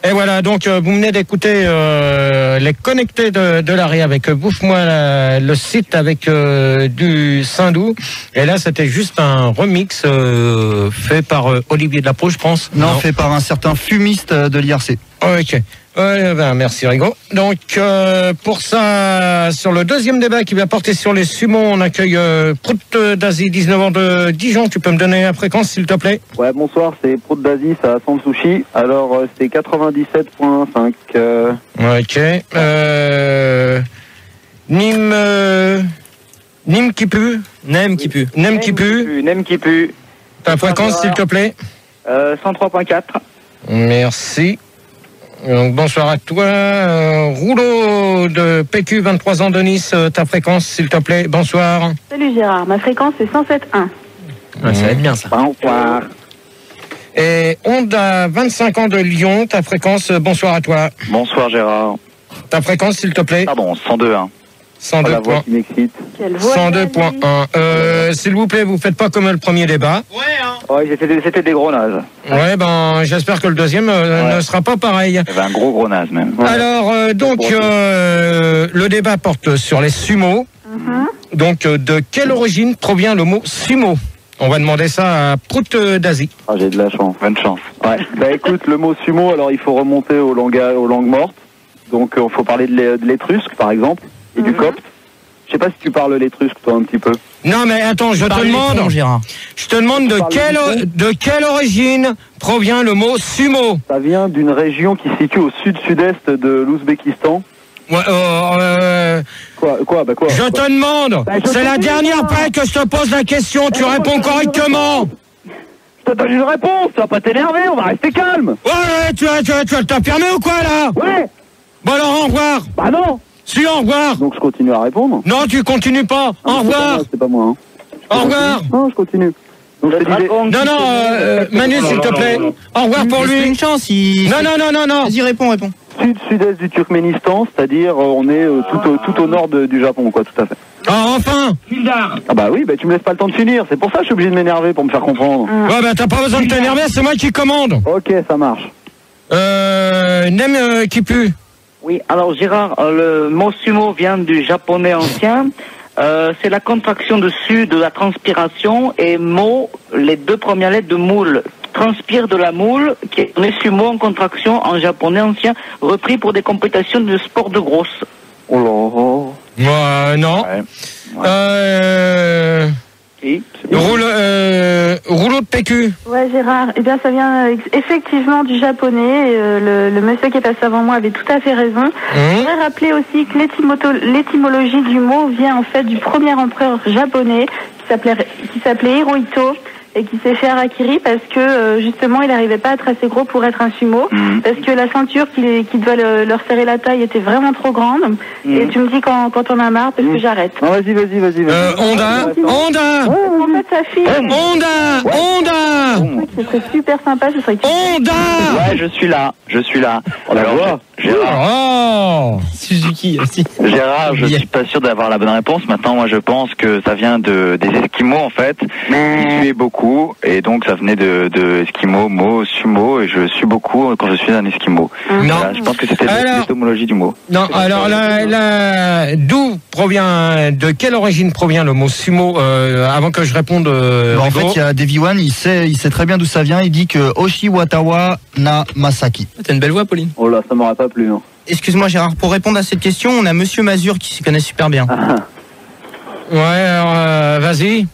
Et voilà, donc vous venez d'écouter les connectés de Larry avec Bouffe-moi le site avec du Sindou. Et là, c'était juste un remix fait par Olivier Delapro, je pense. Non, fait par un certain fumiste de l'IRC. Ok. Merci Rigaud. Donc pour ça, sur le deuxième débat qui va porter sur les sumos, on accueille Prout d'Asie, 19 ans de Dijon. Tu peux me donner la fréquence s'il te plaît? Ouais, bonsoir, c'est Prout d'Asie, ça Sans Sushi. Alors c'est 97.5. Ok. Nîmes qui pue. Nem qui pue. Nem qui pue. Nem qui pue. Ta fréquence s'il te plaît? 103.4. Merci. Donc, bonsoir à toi. Rouleau de PQ, 23 ans de Nice, ta fréquence s'il te plaît. Bonsoir. Salut Gérard, ma fréquence est 107.1. Ouais, ça va être bien ça. Bonsoir. Et Honda, 25 ans de Lyon, ta fréquence, bonsoir à toi. Bonsoir Gérard. Ta fréquence s'il te plaît? Pardon, 102.1. 102 La voix points. qui m'excite. Quelle voix 102.1. S'il vous plaît, vous faites pas comme le premier débat. Ouais, c'était des gros nazes. Ouais, j'espère que le deuxième ne sera pas pareil. Il y avait un gros naze même. Ouais. Alors, le débat porte sur les sumos. Donc, de quelle origine provient le mot sumo? On va demander ça à Prout d'Asie. Ah, j'ai de la chance. Bonne chance. Ouais. Bah écoute, le mot sumo, alors il faut remonter aux langues mortes. Donc, il faut parler de l'étrusque, par exemple, et du copte. Je sais pas si tu parles l'étrusque, toi, un petit peu. Non, mais attends, je te demande de quelle origine provient le mot sumo. Ça vient d'une région qui se situe au sud-sud-est de l'Ouzbékistan. Ouais, Quoi Je te demande. C'est la dernière fois que je te pose la question. Tu réponds correctement. Je te donne une réponse. Tu vas pas t'énerver. On va rester calme. Ouais, tu vas t'affirmer ou quoi là? Ouais. Bon alors, au revoir. Bah non. Si, au revoir. Donc je continue à répondre. Non, tu continues pas. Au revoir. C'est pas moi. Au revoir. Non, je continue. Donc, non, Manu, s'il te plaît. Au revoir pour lui. Une chance. Non. Vas-y, réponds. Sud-sud-est du Turkménistan, c'est-à-dire on est tout au nord du Japon, quoi, tout à fait. Ah, enfin. Ah bah oui, tu me laisses pas le temps de finir. C'est pour ça que je suis obligé de m'énerver pour me faire comprendre. Ouais, t'as pas besoin de t'énerver, c'est moi qui commande. Ok, ça marche. Nem qui pue. Oui, alors Gérard, le mot sumo vient du japonais ancien. C'est la contraction dessus de la transpiration et mo, les deux premières lettres de moule. Transpire de la moule, qui est sumo en contraction en japonais ancien, repris pour des compétitions de sport de grosse. Oh là. Non. Oui. Rouleau de PQ. Ouais Gérard, eh bien ça vient effectivement du japonais. Le monsieur qui est passé avant moi avait tout à fait raison. Je voudrais rappeler aussi que l'étymologie du mot vient en fait du premier empereur japonais qui s'appelait Hirohito et qui s'est fait harakiri parce que justement il n'arrivait pas à être assez gros pour être un sumo, parce que la ceinture qui devait leur serrer la taille était vraiment trop grande. Et tu me dis quand on a marre parce que j'arrête. Non, vas-y. Honda. En fait sa fille. Honda. Ce serait super sympa, ce serait. Honda. Ouais, je suis là. On la voit. Gérard. Suzuki aussi. Gérard, je suis pas sûr d'avoir la bonne réponse. Maintenant, moi, je pense que ça vient des Esquimaux, en fait. Ils suaient beaucoup, et donc ça venait de Esquimaux, mot, sumo, et je suis beaucoup quand je suis un Esquimau. Non. Voilà, je pense que c'était l'étymologie du mot. Non, alors de quelle origine provient le mot sumo avant que je réponde En fait, il y a Davy One, il sait très bien d'où ça vient. Il dit que Oshiwatawa na Masaki. T'as une belle voix, Pauline. Oh là, ça m'aurait pas plu. Hein. Excuse-moi, Gérard, pour répondre à cette question, on a Monsieur Mazur qui s'y connaît super bien. Ouais, alors vas-y.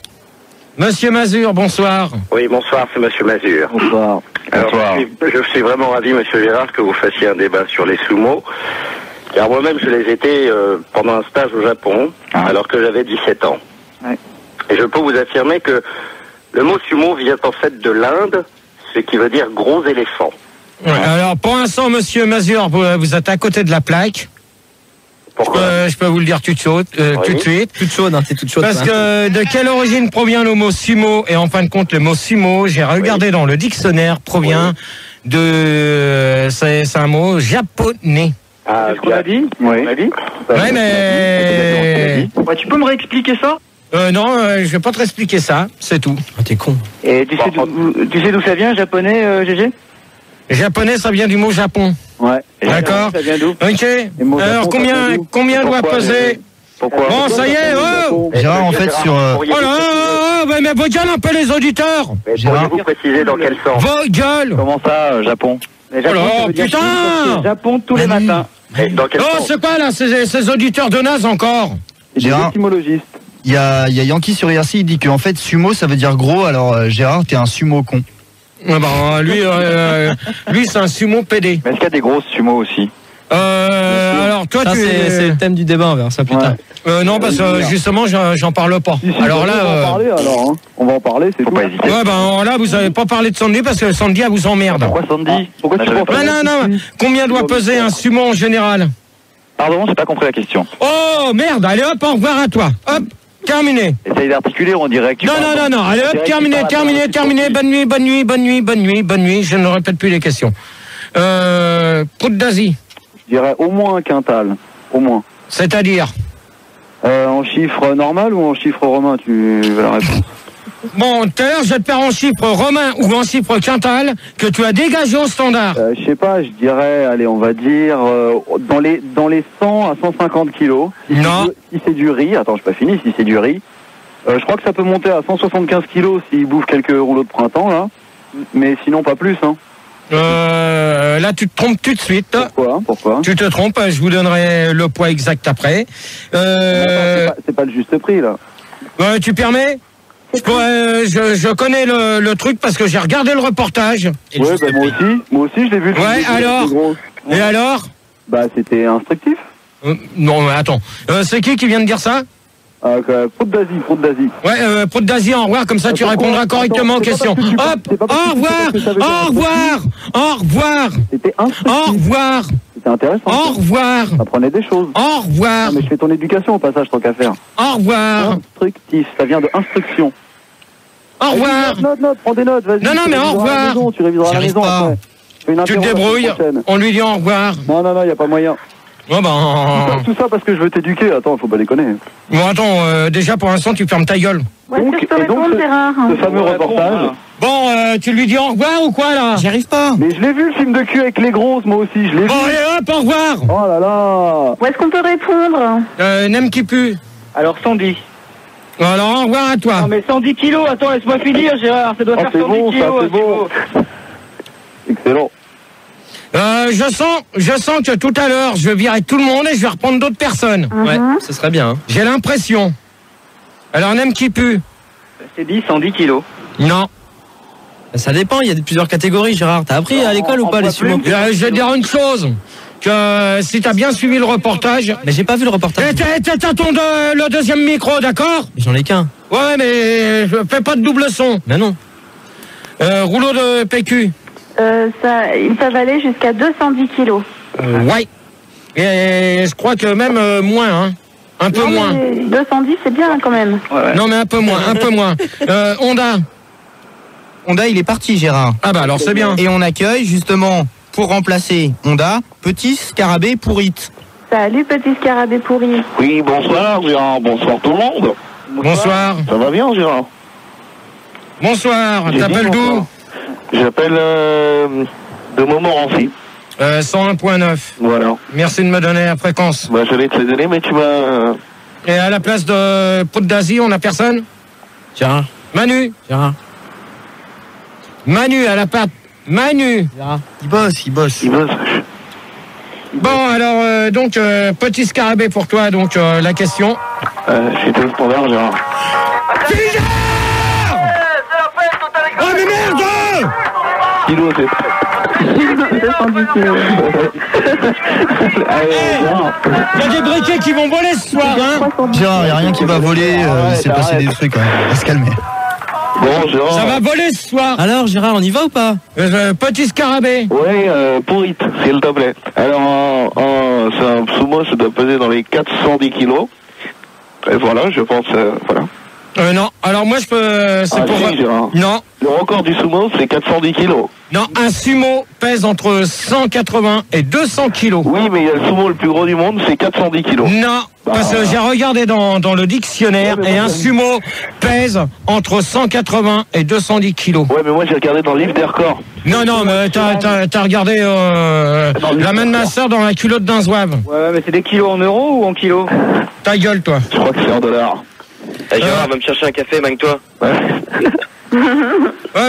Monsieur Mazur, bonsoir. Oui, bonsoir, c'est Monsieur Mazur. Bonsoir. Alors, je suis vraiment ravi, Monsieur Gérard, que vous fassiez un débat sur les sumo. Car moi-même, je les étais pendant un stage au Japon, alors que j'avais 17 ans. Ouais. Et je peux vous affirmer que le mot sumo vient en fait de l'Inde, ce qui veut dire gros éléphant. Ouais, alors, pour l'instant, Monsieur Mazur, vous êtes à côté de la plaque. Pourquoi Je peux vous le dire tout de suite. Toute chaude, hein, t'es toute chaude. Parce que de quelle origine provient le mot sumo? Et en fin de compte, le mot sumo, j'ai regardé dans le dictionnaire, provient de... C'est un mot japonais. Ah, Qu'est-ce qu'on a dit? Oui. On a dit? Ouais, mais... Tu peux me réexpliquer ça? Non, je vais pas te expliquer ça, c'est tout. T'es con. Et tu sais d'où ça vient, japonais, GG? Japonais, ça vient du mot Japon. Ouais. D'accord. Ça vient d'où? Ok. mots Alors, Japon, combien doit peser? Pourquoi? Bon, ça y est, oh! Gérard, en fait, sur. Oh là, mais vos gueules un peu les auditeurs! Pourriez-vous préciser dans quel sens? Vos gueules! Comment ça, Japon? Oh là, putain! Japon tous les matins. Et dans quel Oh, sens? c'est quoi là, ces auditeurs de naze encore? Gérard, il y a Yankee sur IRC, il dit qu'en fait, sumo, ça veut dire gros. Alors, Gérard, t'es un sumo con. Ah bah, lui c'est un sumo PD. Mais est-ce qu'il y a des grosses sumo aussi? Alors toi Ça, tu es... c'est le thème du débat, on verra ça plus tard. non, parce que justement j'en parle pas. Alors là, on va en parler, c'est Faut pas hésiter. ouais, ben là vous avez pas parlé de Sandy parce que Sandy elle vous emmerde. Pourquoi Sandy? Pourquoi tu penses? Non. Combien doit peser un sumo en général? Pardon, j'ai pas compris la question. Oh merde, allez hop, au revoir à toi. Hop, terminé. Essaye d'articuler, on dirait que tu parles. Non, allez hop, terminé. Bonne nuit, je ne répète plus les questions. Prout d'Asie. Je dirais au moins un quintal, au moins. C'est-à-dire? En chiffre normal ou en chiffre romain, tu veux la réponse? Bon, tout à l'heure, je vais te faire en chiffre romain ou en chiffre quintal que tu as dégagé au standard. Je sais pas, je dirais, allez, on va dire dans les 100 à 150 kilos. Non. Si c'est du riz, attends, je pas fini, si c'est du riz. Je crois que ça peut monter à 175 kilos s'il bouffe quelques rouleaux de printemps, là. Mais sinon, pas plus, hein. Là, tu te trompes tout de suite. Pourquoi? Tu te trompes, je vous donnerai le poids exact après. C'est pas le juste prix, là. Tu permets? Je connais le truc parce que j'ai regardé le reportage. Ouais, bah, moi aussi, je l'ai vu. Ouais, alors? Et alors? Bah, c'était instructif. Non, mais attends. C'est qui vient de dire ça? Prout d'Asie. Ouais, Prout d'Asie, au revoir, comme ça tu répondras correctement aux questions. Hop, au revoir. C'était instructif. Au revoir. C'était intéressant. Au revoir. Apprenez des choses. Au revoir. Mais je fais ton éducation au passage, tant qu'à faire. Au revoir. Instructif, ça vient de instruction. Au revoir. Note, prends des notes, vas-y. Non, mais au revoir. Tu réviseras à la maison après. Tu te débrouilles, on lui dit au revoir. Non, y a pas moyen. Oh ben... Tout ça parce que je veux t'éduquer, attends, faut pas déconner. Bon, attends, déjà pour l'instant, tu fermes ta gueule. Ouais, donc, je peux répondre, Gérard. Ce fameux reportage. Bon, tu lui dis au revoir ou quoi, là? J'y arrive pas. Mais je l'ai vu, le film de cul avec les grosses, moi aussi, je l'ai vu. Bon, allez, hop, au revoir. Oh là là. Où est-ce qu'on peut répondre? Nem qui pue. Alors 110. Alors, au revoir à toi. Non mais 110 kilos, attends, laisse-moi finir, Gérard, ça doit faire 110 bon, kilos. c'est bon. Excellent. Je sens que tout à l'heure, je vais virer tout le monde et je vais reprendre d'autres personnes. Ouais, ce serait bien. Hein. J'ai l'impression. Alors, Nem qui pue. C'est dit 110 kilos. Non. Ça dépend, il y a plusieurs catégories, Gérard. T'as appris à l'école ou pas les sumo? Je vais te dire une chose. Que si t'as bien suivi le reportage... Mais j'ai pas vu le reportage. T'as le deuxième micro, d'accord? J'en ai qu'un. Ouais, mais fais pas de double son. Ben non. Rouleau de PQ. Ils peuvent aller jusqu'à 210 kilos. Ouais. Et je crois que même moins, hein. Un peu moins. 210, c'est bien quand même. Ouais. Non, mais un peu moins. Honda, il est parti, Gérard. Ah bah alors c'est bien. Et on accueille justement, pour remplacer Honda, Petit Scarabée Pourrite. Salut, petit scarabée pourri. Oui, bonsoir, Gérard. Bonsoir tout le monde. Bonsoir. Ça va bien, Gérard? Bonsoir. J'ai T'appelles dit d'où? bonsoir. J'appelle de Montmorency. 101.9. Voilà. Merci de me donner la fréquence. Bah, j'allais te les donner, mais tu m'as... Et à la place de Prout d'Asie, on a personne? Gérard. Manu. Gérard. Manu à la patte. Manu. Gérard. Il bosse. Il bosse. Bon, alors, donc, petit scarabée pour toi, donc, la question. J'étais au standard, Gérard. Oh, mais merde! Kilo, c'est... 210 kilos. Il y a des briquets qui vont voler ce soir, hein? Gérard, il n'y a rien qui va voler, il s'est passé des trucs, hein. On va se calmer. Bon, Gérard... Ça va voler ce soir. Alors, Gérard, on y va ou pas? Petit scarabée. Oui, pourrite, s'il te plaît. Alors, c'est un sumo, ça doit peser dans les 410 kilos. Et voilà, je pense, voilà. Non, alors moi je peux... C'est pour... Si, Gérard. Non. Le record du sumo, c'est 410 kilos. Non, un sumo pèse entre 180 et 200 kilos. Oui, mais il y a le sumo le plus gros du monde, c'est 410 kilos. Non, parce que j'ai regardé dans le dictionnaire et un sumo pèse entre 180 et 210 kilos. Ouais, mais moi j'ai regardé dans le livre des records. Non, mais t'as regardé la main de ma soeur dans la culotte d'un zouave. Ouais, mais c'est des kilos en euros ou en kilos? Ta gueule, toi. Je crois que c'est en dollars. Gérard, va me chercher un café, manque-toi. Ouais.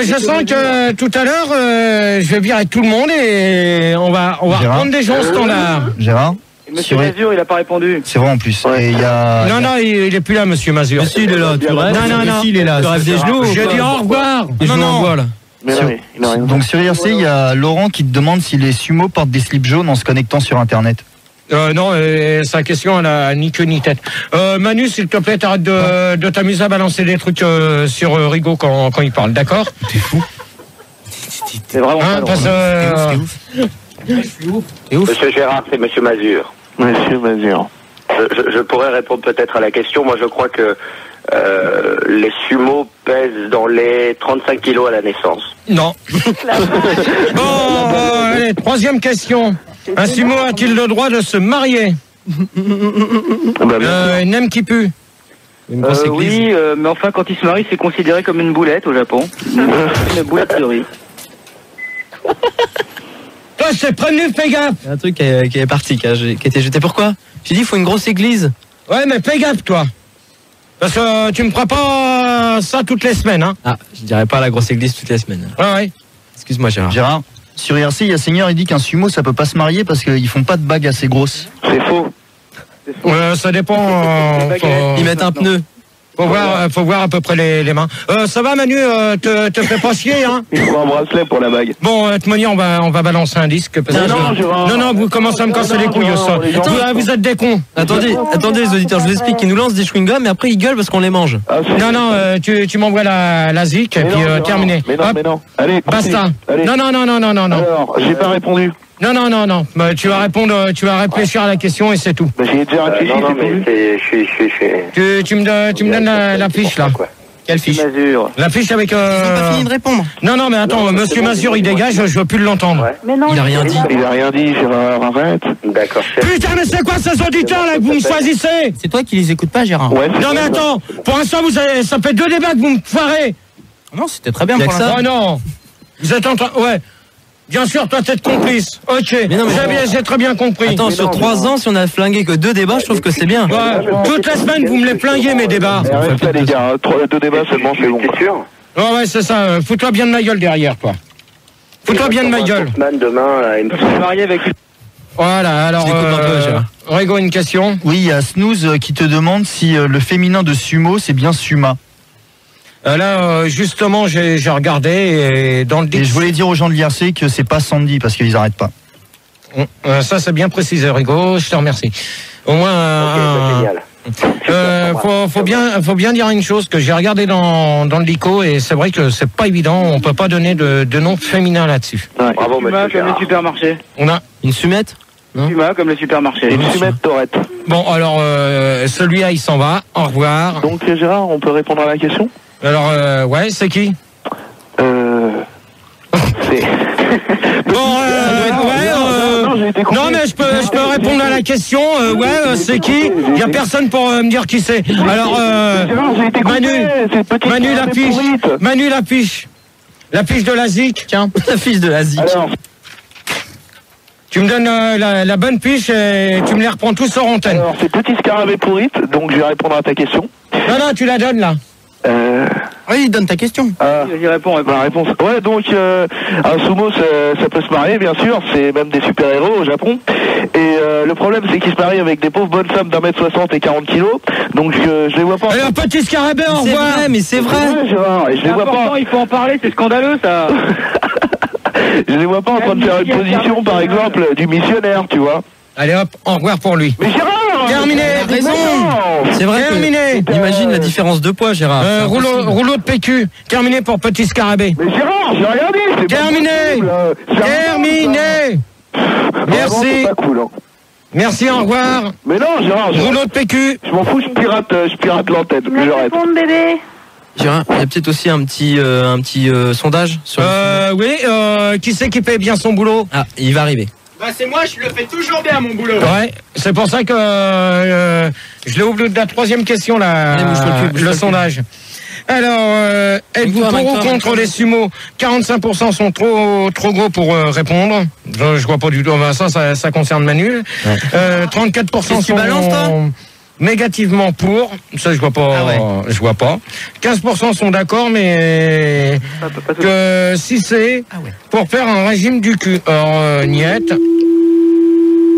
Je sens que tout à l'heure, je vais virer tout le monde et on va prendre des gens au standard. Gérard, Monsieur Mazur, il a pas répondu. c'est vrai en plus. Et il y a... Non, il est plus là, monsieur Mazur. Si, il est là. Tu rêves. Non. Si, il est là. Tu rêves des genoux. J'ai dit au revoir. Non. Là. Mais non, il n'a rien. Donc sur IRC, il y a Laurent qui te demande si les sumos portent des slips jaunes en se connectant sur Internet. Non, sa question, elle a ni queue ni tête. Manu, s'il te plaît, t'arrêtes de t'amuser à balancer des trucs sur Rigaud quand il parle, d'accord? T'es fou. C'est vraiment pas drôle. C'est ouf. Monsieur Gérard, c'est Monsieur Mazur. Monsieur Mazur. Je pourrais répondre peut-être à la question. Moi, je crois que les sumos pèsent dans les 35 kilos à la naissance. Non. Bon, allez, troisième question. Un sumo a-t-il le droit de se marier? Nem qui pue. Oui, mais enfin, quand il se marie, c'est considéré comme une boulette au Japon. Une boulette de riz. Toi, je t'ai prévenu, fais gaffe. Il y a un truc qui est parti, qui a été jeté. Pourquoi? J'ai dit, il faut une grosse église. Ouais, mais fais gaffe, toi. Parce que tu me feras pas ça toutes les semaines, hein. Ah, je dirais pas à la grosse église toutes les semaines. Ouais. Excuse-moi, Gérard. Gérard, sur IRC, il y a Seigneur, il dit qu'un sumo, ça peut pas se marier parce qu'ils font pas de bagues assez grosses. C'est faux. Ça dépend. Ils mettent un pneu. Faut voir à peu près les mains. Ça va, Manu, te fais pas chier, hein? Il faut un bracelet pour la bague. Bon, de toute manière, on va balancer un disque. Parce que non, vous commencez à me casser les couilles, ça. Vous êtes des cons. Attendez, les auditeurs, je vous explique. Ils nous lancent des chewing-gums et après ils gueulent parce qu'on les mange. Non, tu m'envoies la zik et puis terminé. Mais non. Allez, basta. Allez. Non. Alors, j'ai pas répondu. Non. Bah, tu vas répondre, tu vas réfléchir à la question et c'est tout. Bah, j'ai déjà réfléchi, non, mais Tu me donnes la fiche là. Quelle fiche? Mazur. La fiche avec. Ils ont pas fini de répondre. Non, mais attends, monsieur Mazur, il dégage, je veux plus l'entendre. Ouais. Mais non, Il a rien dit. Il a rien dit, Gérard, arrête. D'accord. Putain, mais c'est quoi ces auditeurs là que vous me choisissez? C'est toi qui les écoutes pas, Gérard. Ouais, Non, mais attends, pour l'instant, ça fait 2 débats que vous me foirez. Non, c'était très bien pour l'instant. Oh non. Vous êtes en train. Ouais. Bien sûr, toi, t'es complice. Ok. Mais non, mais j'ai très bien compris. Attends, sur 3 ans, si on a flingué que 2 débats, je trouve que c'est bien. Ouais, toutes les semaines, vous me les flinguez, mes débats. Arrête ça, les gars. 2 débats seulement, c'est bon. T'es sûr? Ouais, c'est ça. Fous-toi bien de ma gueule derrière, toi. Fous-toi bien de ma gueule. Demain, il me Je suis marié avec. Voilà, alors. Je t'écoute un peu, Gérard. Rigo, une question. Oui, il y a Snooze qui te demande si le féminin de sumo, c'est bien Suma. Là, justement, j'ai regardé et dans le Et je voulais dire aux gens de l'IRC que c'est pas Sandy parce qu'ils arrêtent pas. ça, c'est bien précisé, Rigo. Je te remercie. Au moins. génial. Faut bien dire une chose que j'ai regardé dans le LICO et c'est vrai que c'est pas évident. On peut pas donner de nom féminin là-dessus. Ouais. Bravo, Puma monsieur comme les Gérard. supermarchés. On a. Une sumette? Puma comme les supermarchés. Une sumette Tourette. Bon, alors celui-là, il s'en va. Au revoir. Donc, Gérard, on peut répondre à la question? Alors, ouais, c'est qui? C'est... Non, mais je peux répondre à la question. C'est qui? Il y a personne pour me dire qui c'est. Alors, Manu, la fiche. La fiche de la ZIC, tiens. La fiche de la ZIC. Alors, Tu me donnes la bonne fiche et tu me les reprends tous sur antenne. alors, c'est Petit Scarabée pourrite, donc je vais répondre à ta question. Non, tu la donnes là. Oui, donne ta question. J'y réponds. La réponse. Ouais, donc un sumo, ça peut se marier, bien sûr. C'est même des super-héros au Japon. Et le problème, c'est qu'ils se marient avec des pauvres bonnes femmes d'1m60 et 40 kilos. Donc je les vois pas. Alors, Petit Scarabée, au C'est revoir. vrai, mais c'est vrai. Ouais, Gérard, et je les vois Important, pas. il faut en parler, c'est scandaleux ça. Je les vois pas en train de faire une position, par exemple, du missionnaire, tu vois. Allez hop, au revoir pour lui. Mais Gérard, Terminé. Raison. C'est vrai Terminé. que... Imagine la différence de poids, Gérard. C'est impossible. Rouleau de PQ. Terminé pour Petit Scarabée. Mais Gérard, j'ai rien dit. C'est Terminé. pas possible. Terminé. Vraiment, Merci. c'est pas cool, hein. Merci, au revoir. Mais non, Gérard, Rouleau de PQ. je m'en fous, je pirate l'antenne. Je vais J'arrête. répondre, bébé. Gérard, il y a peut-être aussi un petit sondage sur Oui, qui c'est qui paye bien son boulot? Ah, il va arriver. Bah c'est moi, je le fais toujours bien mon boulot. Ouais, c'est pour ça que je l'ai oublié de la troisième question, là, Allez, bouge-toi le cul, bouge-toi le le cul. sondage. Alors, êtes-vous Victoire, pour ou victoire, contre victoire. les sumos? 45% sont trop gros pour répondre. Je vois pas du tout. Ça concerne Manu. 34% Qu'est-ce que tu balances, toi négativement pour. Ça, je vois pas. Ah ouais. Je vois pas. 15% sont d'accord, mais que si c'est pour faire un régime du cul. Alors, niette.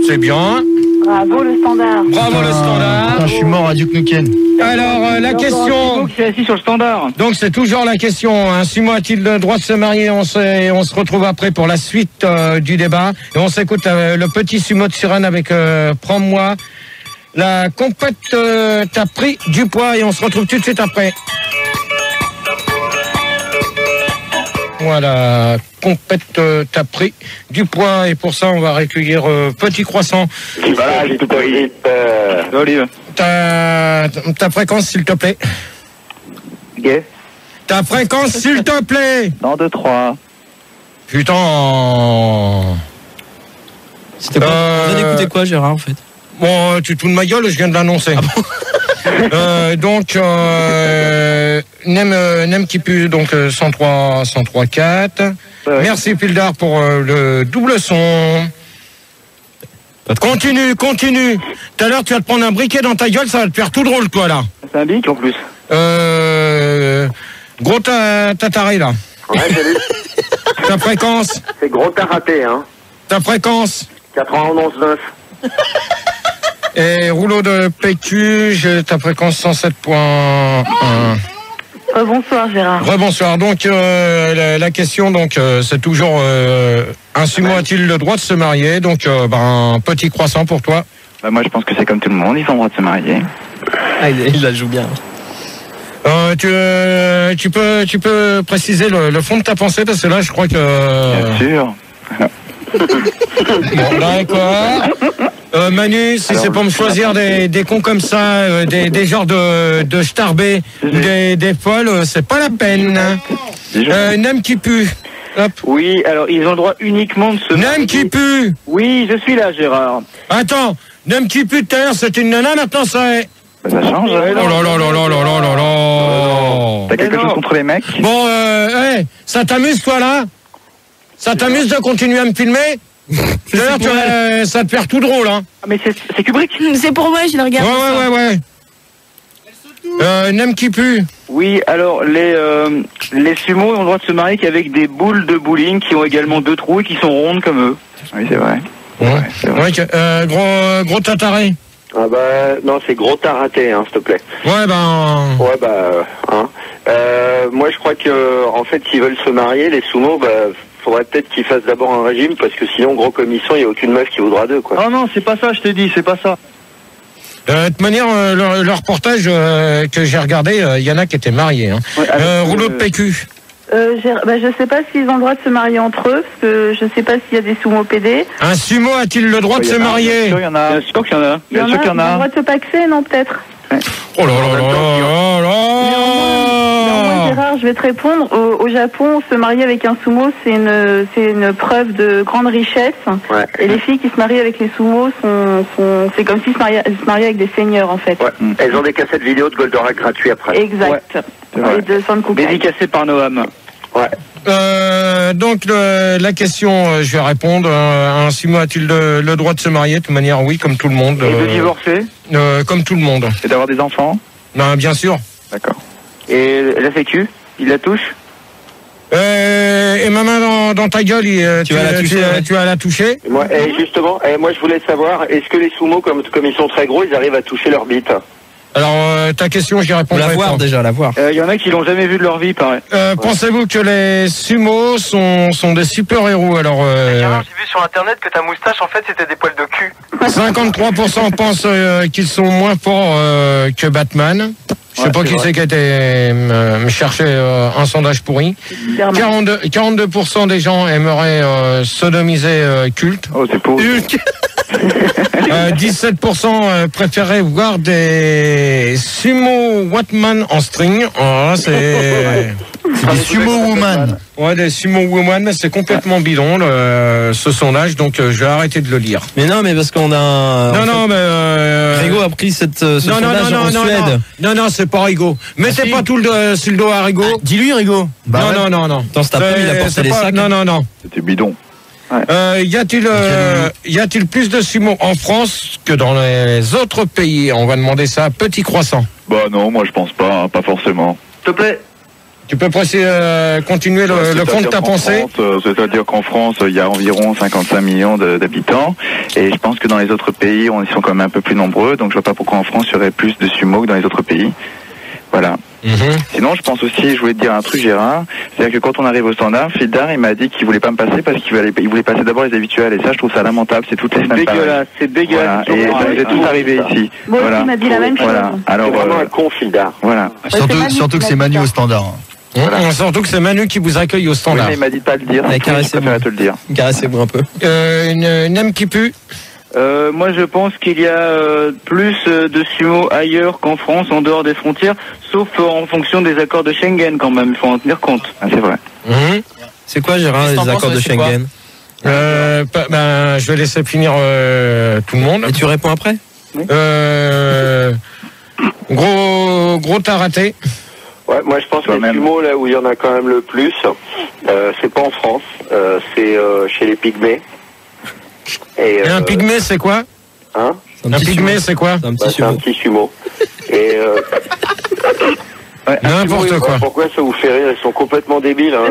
C'est bien. Bravo, le standard. Bravo le standard. Putain, je suis mort à Duke Nukem. Alors, la question. Qui est assis sur le standard. Donc c'est toujours la question. Un sumo a-t-il le droit de se marier? On se retrouve après pour la suite du débat. Et on s'écoute le petit sumo de Sirène avec Prends-moi. La compète t'as pris du poids et on se retrouve tout de suite après. Voilà, compète t'as pris du poids et pour ça on va recueillir Petit Croissant. Voilà, j'ai tout compris. Olive. Ta fréquence s'il te plaît. Gay. Ta fréquence s'il te plaît. Non, 2, 3. Putain. C'était quoi Vous avez écouté quoi, Gérard, en fait? Bon, tu te fous de ma gueule, je viens de l'annoncer. Donc, Nem qui pue, donc 103-4. Merci Pildar pour le double son. Continue. Tout à l'heure, tu vas te prendre un briquet dans ta gueule, ça va te faire tout drôle, toi, là. C'est un bic en plus. Gros tataré, là. Ouais, salut. Ta fréquence. C'est gros t'as raté, hein. Ta fréquence. 91.9. Et rouleau de PQ, j'ai ta fréquence 107.1. Bonsoir, Gérard. Rebonsoir. Donc, la question, donc, c'est toujours un sumo a-t-il le droit de se marier? Donc, Petit Croissant pour toi. Bah, moi, je pense que c'est comme tout le monde, ils ont le droit de se marier. Ah, il la joue bien. Tu peux préciser le fond de ta pensée parce que là, je crois que. Bien sûr. Bon, d'accord. Manu, si c'est pour me choisir des cons comme ça, des genres de starbés, des folles, c'est pas la peine. Nem qui pue. Hop. Oui, alors ils ont le droit uniquement de se Nem qui pue. Oui, je suis là, Gérard. Attends, Nem qui pue tout à l'heure, c'est une nana, maintenant c'est. Bah, ça change. Oh là là là là là là là là. T'as quelque chose contre les mecs? Bon, hey, ça t'amuse toi là? Ça t'amuse de continuer à me filmer? D'ailleurs, ça te fait tout drôle, hein. Ah, mais c'est Kubrick. C'est pour moi, je le regarde. Ouais. Nem qui pue. Oui, alors les sumos ont le droit de se marier qu'avec des boules de bowling qui ont également 2 trous et qui sont rondes comme eux. Oui, c'est vrai. Ouais, gros tataré. Ah bah, non, c'est gros t'as raté, hein, s'il te plaît. Ouais, Ouais, hein. Moi, je crois que, en fait, s'ils veulent se marier, les sumos, faudrait peut-être qu'ils fassent d'abord un régime, parce que sinon, gros comme ils sont, il n'y a aucune meuf qui voudra d'eux, quoi. Oh non, c'est pas ça, je te dis, c'est pas ça. De toute manière, le reportage que j'ai regardé, il y en a qui étaient mariés. Hein. Ouais, rouleau de PQ. Je sais pas s'ils ont le droit de se marier entre eux, parce que je sais pas s'il y a des sumo PD. Un sumo a-t-il le droit de se marier? Il y en a. Bien sûr qu'il y en a. Il y en a, ils ont le droit de se paxer, non, peut-être? Oh là là là là Néanmoins, Gérard, je vais te répondre. Au Japon, se marier avec un sumo, c'est une preuve de grande richesse. Ouais. Et les filles qui se marient avec les sumos, c'est comme s'ils se mariaient avec des seigneurs, en fait. Ouais. Elles ont des cassettes vidéo de Goldorak gratuits après. Exact. Et de Sankoku. Dédicacé par Noam. Ouais. Donc la question, je vais répondre. Un sumo a-t-il le droit de se marier? De toute manière, oui, comme tout le monde. Et de divorcer. Comme tout le monde. Et d'avoir des enfants? Non, bien sûr. D'accord. Et la sécu, il la touche. Et ma main dans ta gueule, tu vas la toucher. Moi, justement, moi, je voulais savoir, est-ce que les sumos, comme ils sont très gros, ils arrivent à toucher leur bite? Alors, ta question, j'y réponds. La voir déjà, la voir. Il y en a qui l'ont jamais vu de leur vie, pareil. Pensez-vous que les sumos sont des super-héros? Alors, Gérard, j'ai vu sur internet que ta moustache, en fait, c'était des poils de cul. 53% pensent qu'ils sont moins forts que Batman. Je sais pas qui c'est qui a été me chercher un sondage pourri. 42% des gens aimeraient sodomiser culte. Oh, c'est pauvre. 17% préféraient voir des sumo Watman en string. Oh, c'est des sumo woman. Ouais, des sumo woman, mais c'est complètement bidon ce sondage, donc je vais arrêter de le lire. Mais non, mais parce qu'on a. Non, mais. Rigaud a pris ce sondage en Suède. Non, c'est pas Rigaud. Mettez pas tout sur le dos à Rigaud. Dis-lui, Rigaud. Non. Dans cet après, il a porté les sacs. Non. C'était bidon. Y a-t-il plus de sumo en France que dans les autres pays? On va demander ça à Petit Croissant. Bah non, moi je pense pas, pas forcément. S'il te plaît. Tu peux continuer le compte de ta pensée? C'est-à-dire qu'en France, il y a environ 55 millions d'habitants. Et je pense que dans les autres pays, ils sont quand même un peu plus nombreux. Donc je vois pas pourquoi en France, il y aurait plus de sumo que dans les autres pays. Voilà. Sinon, je pense aussi, je voulais te dire un truc, Gérard. C'est-à-dire que quand on arrive au standard, Fildar, il m'a dit qu'il voulait pas me passer parce qu'il voulait passer d'abord les habituels. Et ça, je trouve ça lamentable. C'est toutes les semaines pareil. C'est dégueulasse. Voilà. Et ça nous est tous arrivé ici. Moi aussi, il m'a dit la même chose. Alors, C'est vraiment un con, Fildar. Voilà. Surtout que c'est Manu au standard. Voilà. Surtout que c'est Manu qui vous accueille au standard. Oui, mais il m'a dit de pas le dire. Je préfère te le dire. Caressez-moi un peu. Une âme qui pue. Moi, je pense qu'il y a plus de sumo ailleurs qu'en France, en dehors des frontières, sauf en fonction des accords de Schengen quand même. Il faut en tenir compte. Ah, c'est vrai. C'est quoi, Gérard, les accords de Schengen? Je vais laisser finir tout le monde. Et tu réponds après? Oui. Gros t'as raté. Ouais, moi je pense que les sumo, là où il y en a quand même le plus, c'est pas en France, c'est chez les pygmées. Et un pygmée, c'est quoi? Hein? Un pygmée, c'est quoi? C'est un petit sumo. Et n'importe quoi. Pourquoi ça vous fait rire? Ils sont complètement débiles. Hein,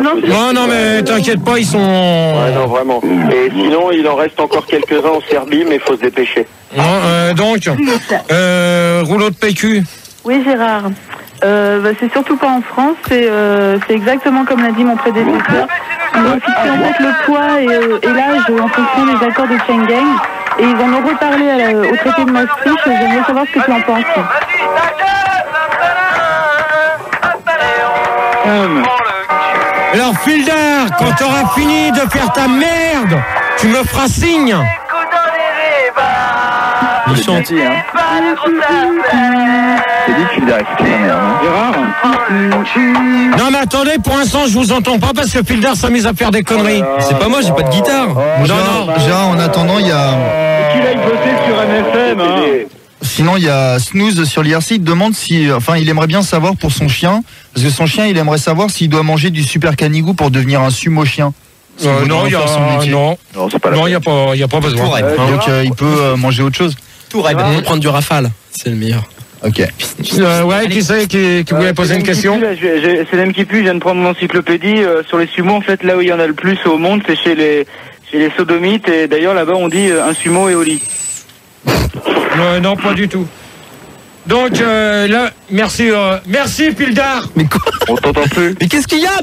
non, mais t'inquiète pas, ils sont. Ouais, non, vraiment. Et sinon, il en reste encore quelques-uns en Serbie, mais il faut se dépêcher. Donc, rouleau de PQ. Oui, Gérard. C'est surtout pas en France, c'est exactement comme l'a dit mon prédécesseur. Ils ont fixé en fait le poids et l'âge en fonction des accords de Schengen. Et ils en ont reparlé au traité de Maastricht. J'aimerais savoir ce que tu en penses. Alors, Fildar, quand t'auras fini de faire ta merde, tu me feras signe. Il chante. C'est dit que Fildar est merde. Non mais attendez, pour l'instant je vous entends pas parce que Fildar s'amuse à faire des conneries. C'est pas moi, j'ai pas de guitare. Gérard, en attendant, il y a. Qu'il aille bosser sur MFM. Sinon, il y a Snooze sur l'IRC. Il demande il aimerait bien savoir pour son chien, parce que son chien, il aimerait savoir s'il doit manger du super canigou pour devenir un sumo chien. Non, il y a pas besoin. Donc il peut manger autre chose. Tout Red. On peut prendre du rafale, c'est le meilleur. Ok. Qui c'est qui voulait poser une question? C'est l'âme qui pue, je viens de prendre mon encyclopédie. Sur les sumos, en fait, là où il y en a le plus au monde, c'est chez les sodomites. Et d'ailleurs, là-bas, on dit un sumo est au lit. Non, pas du tout. Donc là, merci Fildar. Mais quoi? On t'entend plus. Mais qu'est-ce qu'il y a?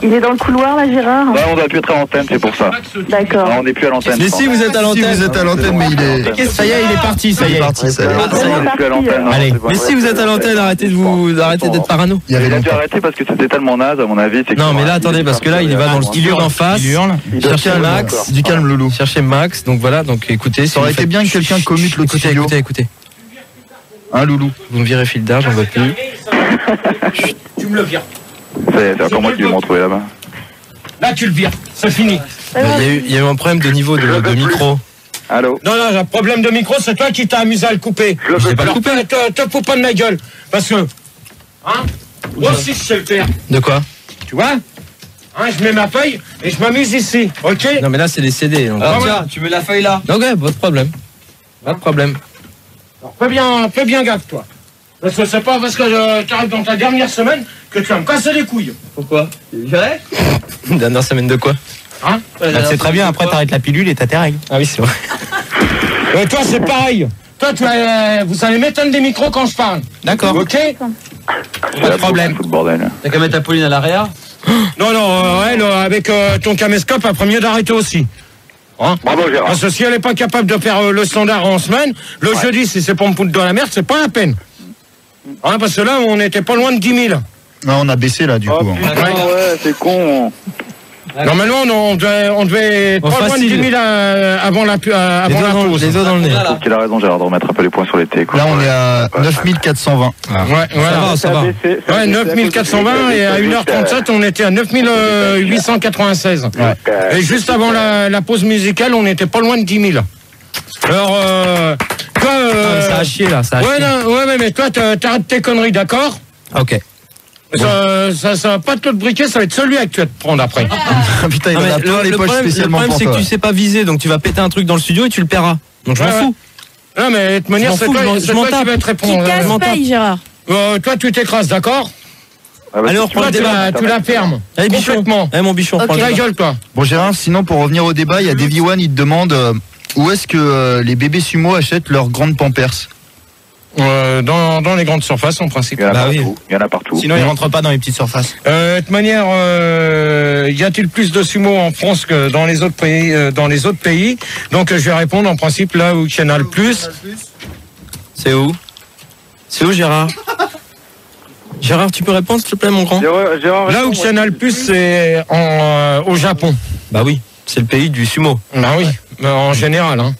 Il est dans le couloir là, Gérard? Bah, on doit plus être à l'antenne, c'est pour ça. D'accord. Non, on n'est plus à l'antenne. Mais si vous êtes à l'antenne. Si vous êtes à l'antenne, mais il est. Ça y est, il est parti, ça y est. On n'est plus à l'antenne. Allez, mais si vous êtes à l'antenne, arrêtez d'être parano. Il a dû arrêter parce que c'était tellement naze, à mon avis. Non, mais là, attendez, parce que là, il va dans le studio d'en face. Il hurle. Cherchez Max. Du calme, Loulou. Cherchez Max. Donc voilà, donc écoutez. Ça aurait été bien que quelqu'un commute le studio. Écoutez. Hein, Loulou? Vous me virez Fildar, j'en veux plus. Tu me le vires. C'est encore moi qui vais m'en trouver là-bas. Là, tu le vires. C'est fini. Il y a eu un problème de niveau de micro. Allô? Non, j'ai un problème de micro, c'est toi qui t'as amusé à le couper. Je l'ai pas coupé. Te fous pas de ma gueule. Parce que. Moi aussi, je sais le faire. De quoi? Tu vois? Je mets ma feuille et je m'amuse ici, ok? Non, mais là, c'est les CD. Donc. Alors tiens, tu mets la feuille là. Ok, pas de problème. Pas de problème. Alors, fais bien gaffe, toi. Parce que c'est pas parce que tu arrives dans ta dernière semaine que tu vas me casser les couilles. Pourquoi? J'arrête? Dernière semaine de quoi? C'est très bien, après t'arrêtes la pilule et t'as tes règles. Ah oui, c'est vrai. Toi, c'est pareil. Toi, vous allez m'éteindre des micros quand je parle. D'accord. Ok? Pas de problème. Bordel. T'as qu'à mettre Apolline à l'arrière? Non, avec ton caméscope, après mieux d'arrêter aussi. Bravo, Gérard. Parce que si elle n'est pas capable de faire le standard en semaine, le jeudi, si c'est pour me foutre dans la merde, c'est pas la peine. Parce que là, on était pas loin de 10 000. Non, on a baissé là, du coup. Putain, ouais, c'est con. Normalement, on devait pas loin de 10 000 avant la pause. Les os dans le nez. Je trouve qu'il a raison, Gérard, de remettre un peu les points sur les T. Là, on est à 9420. Ouais, voilà. Ça va. Ouais, 9420 et à 1h37, on était à 9896. Ouais. Et juste avant la pause musicale, on était pas loin de 10 000. Alors, toi... ça a chié, là. Ça a chié. Mais toi, t'arrêtes tes conneries, d'accord? Ok. Ça va pas te le briquer, ça va être celui que tu vas te prendre après. Putain, il en a plein les poches spécialement pour toi. Le problème, c'est que tu sais pas viser, donc tu vas péter un truc dans le studio et tu le paieras. Donc je m'en fous. Non, mais de toute manière, c'est toi qui vas te répondre. Qui casse paye, Gérard. Toi, tu t'écrases, d'accord? Allez, on reprend le débat. Tu la fermes. Allez, bichon. Allez, mon bichon. Tu la gueule, toi. Bon, Gérard, sinon, pour revenir au débat, il y a Davy One, il te demande où est-ce que les bébés sumo achètent leurs grandes pampers? Dans les grandes surfaces, en principe. Il y en a partout. Sinon, ils rentrent pas dans les petites surfaces. De toute manière, y a-t-il plus de sumo en France que dans les autres pays, Donc, je vais répondre en principe là où il y en a le plus. C'est où Gérard? Gérard, tu peux répondre s'il te plaît, mon grand? Là où il y en a le plus, c'est au Japon. Bah oui, c'est le pays du sumo. Bah oui, en général. Hein.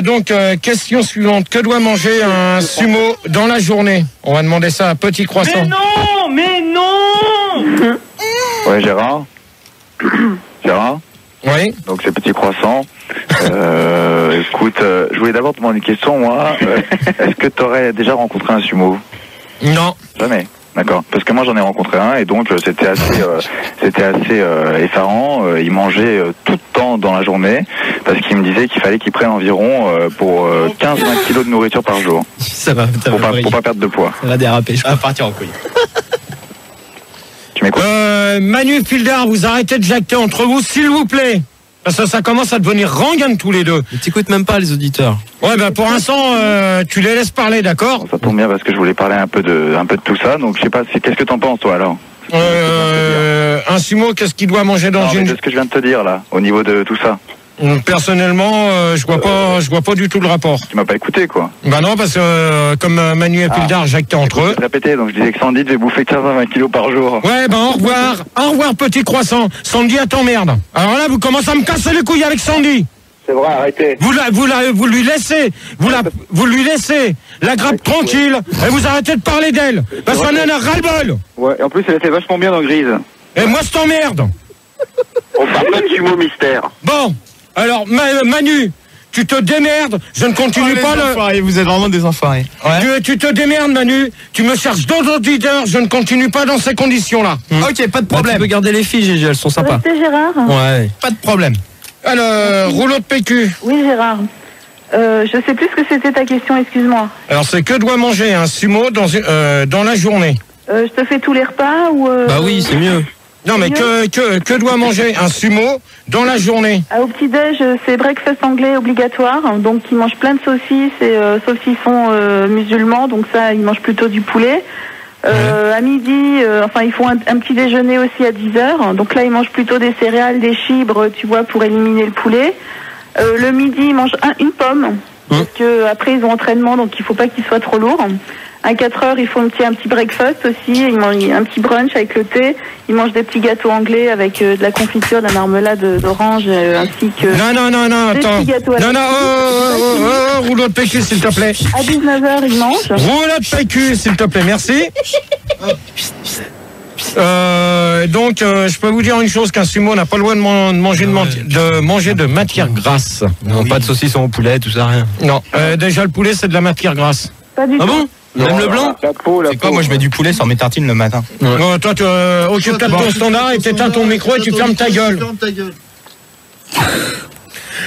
Donc, question suivante. Que doit manger un sumo dans la journée? On va demander ça à Petit Croissant. Mais non Ouais, Gérard. Oui. Donc c'est Petit Croissant. Écoute, je voulais d'abord te demander une question, moi. Est-ce que tu aurais déjà rencontré un sumo? Non. Jamais. D'accord. Parce que moi j'en ai rencontré un et donc c'était assez effarant. Il mangeait tout le temps dans la journée parce qu'il me disait qu'il fallait qu'il prenne environ pour 15-20 kilos de nourriture par jour. Ça va. Pour pas perdre de poids. Ça va déraper. Je vais partir en couille. Tu m'écoutes? Manu, Fildar, vous arrêtez de jacter entre vous, s'il vous plaît. Parce que ça commence à devenir rengaine tous les deux. Mais t'écoutes même pas les auditeurs. Ouais, bah pour l'instant, tu les laisses parler, d'accord? Ça tombe bien parce que je voulais parler un peu de tout ça. Donc je sais pas, qu'est-ce que t'en penses toi alors? Un sumo, qu'est-ce qu'il doit manger dans une... de ce que je viens de te dire là, au niveau de tout ça. Personnellement, je vois pas du tout le rapport. Tu m'as pas écouté quoi? Bah non, parce que comme Manu et Pildar jactaient entre eux. Je répétais, donc je disais que Sandy devait bouffer 15-20 kilos par jour. Ouais, bah au revoir Petit Croissant. Sandy, elle t'emmerde. Alors là, vous commencez à me casser les couilles avec Sandy. C'est vrai, arrêtez. Vous lui laissez la grappe tranquille et vous arrêtez de parler d'elle. Parce qu'on en a ras-le-bol. Ouais, et en plus elle était vachement bien dans Grise. Et moi, je t'emmerde. On parle pas de sumo mystère. Bon, alors Manu, tu te démerdes, je ne continue pas le... Vous êtes vraiment des enfoirés. Ouais. Tu te démerdes, Manu, tu me cherches d'autres auditeurs, je ne continue pas dans ces conditions-là. Ok, pas de problème. Tu peux garder les filles, Gégé, elles sont sympas. Restez, Gérard. Ouais. Pas de problème. Alors, rouleau de PQ. Oui, Gérard. Je sais plus ce que c'était ta question, excuse-moi. Alors, c'est que doit manger un sumo dans la journée? Je te fais tous les repas ou... Bah oui, c'est mieux. Non, mais que doit manger un sumo dans la journée? Au petit-déj, c'est breakfast anglais obligatoire. Donc, ils mangent plein de saucisses, sauf s'ils sont musulmans. Donc ça, ils mangent plutôt du poulet. À midi, ils font un petit déjeuner aussi à 10h. Donc là, ils mangent plutôt des céréales, des fibres, tu vois, pour éliminer le poulet. Le midi, ils mangent une pomme. Parce que après, ils ont entraînement, donc il faut pas qu'ils soient trop lourds. À 4h, ils font un petit breakfast aussi. Ils mangent un petit brunch avec le thé. Ils mangent des petits gâteaux anglais avec de la confiture, de la marmelade d'orange, ainsi que... Non, attends. Non, rouleau de PQ, s'il te plaît. À 19h, ils mangent. Rouleau de PQ, s'il te plaît, merci. Donc, je peux vous dire une chose, qu'un sumo n'a pas le droit de manger de matière grasse. Non, pas de saucisson au poulet, tout ça, rien. Non, déjà le poulet, c'est de la matière grasse. Pas du tout. Ah bon? Même le blanc? C'est quoi, moi je mets du poulet sur mes tartines le matin. Ouais. Toi, tu occupe-toi de ton standard et t'éteins ton micro et tu fermes ta gueule.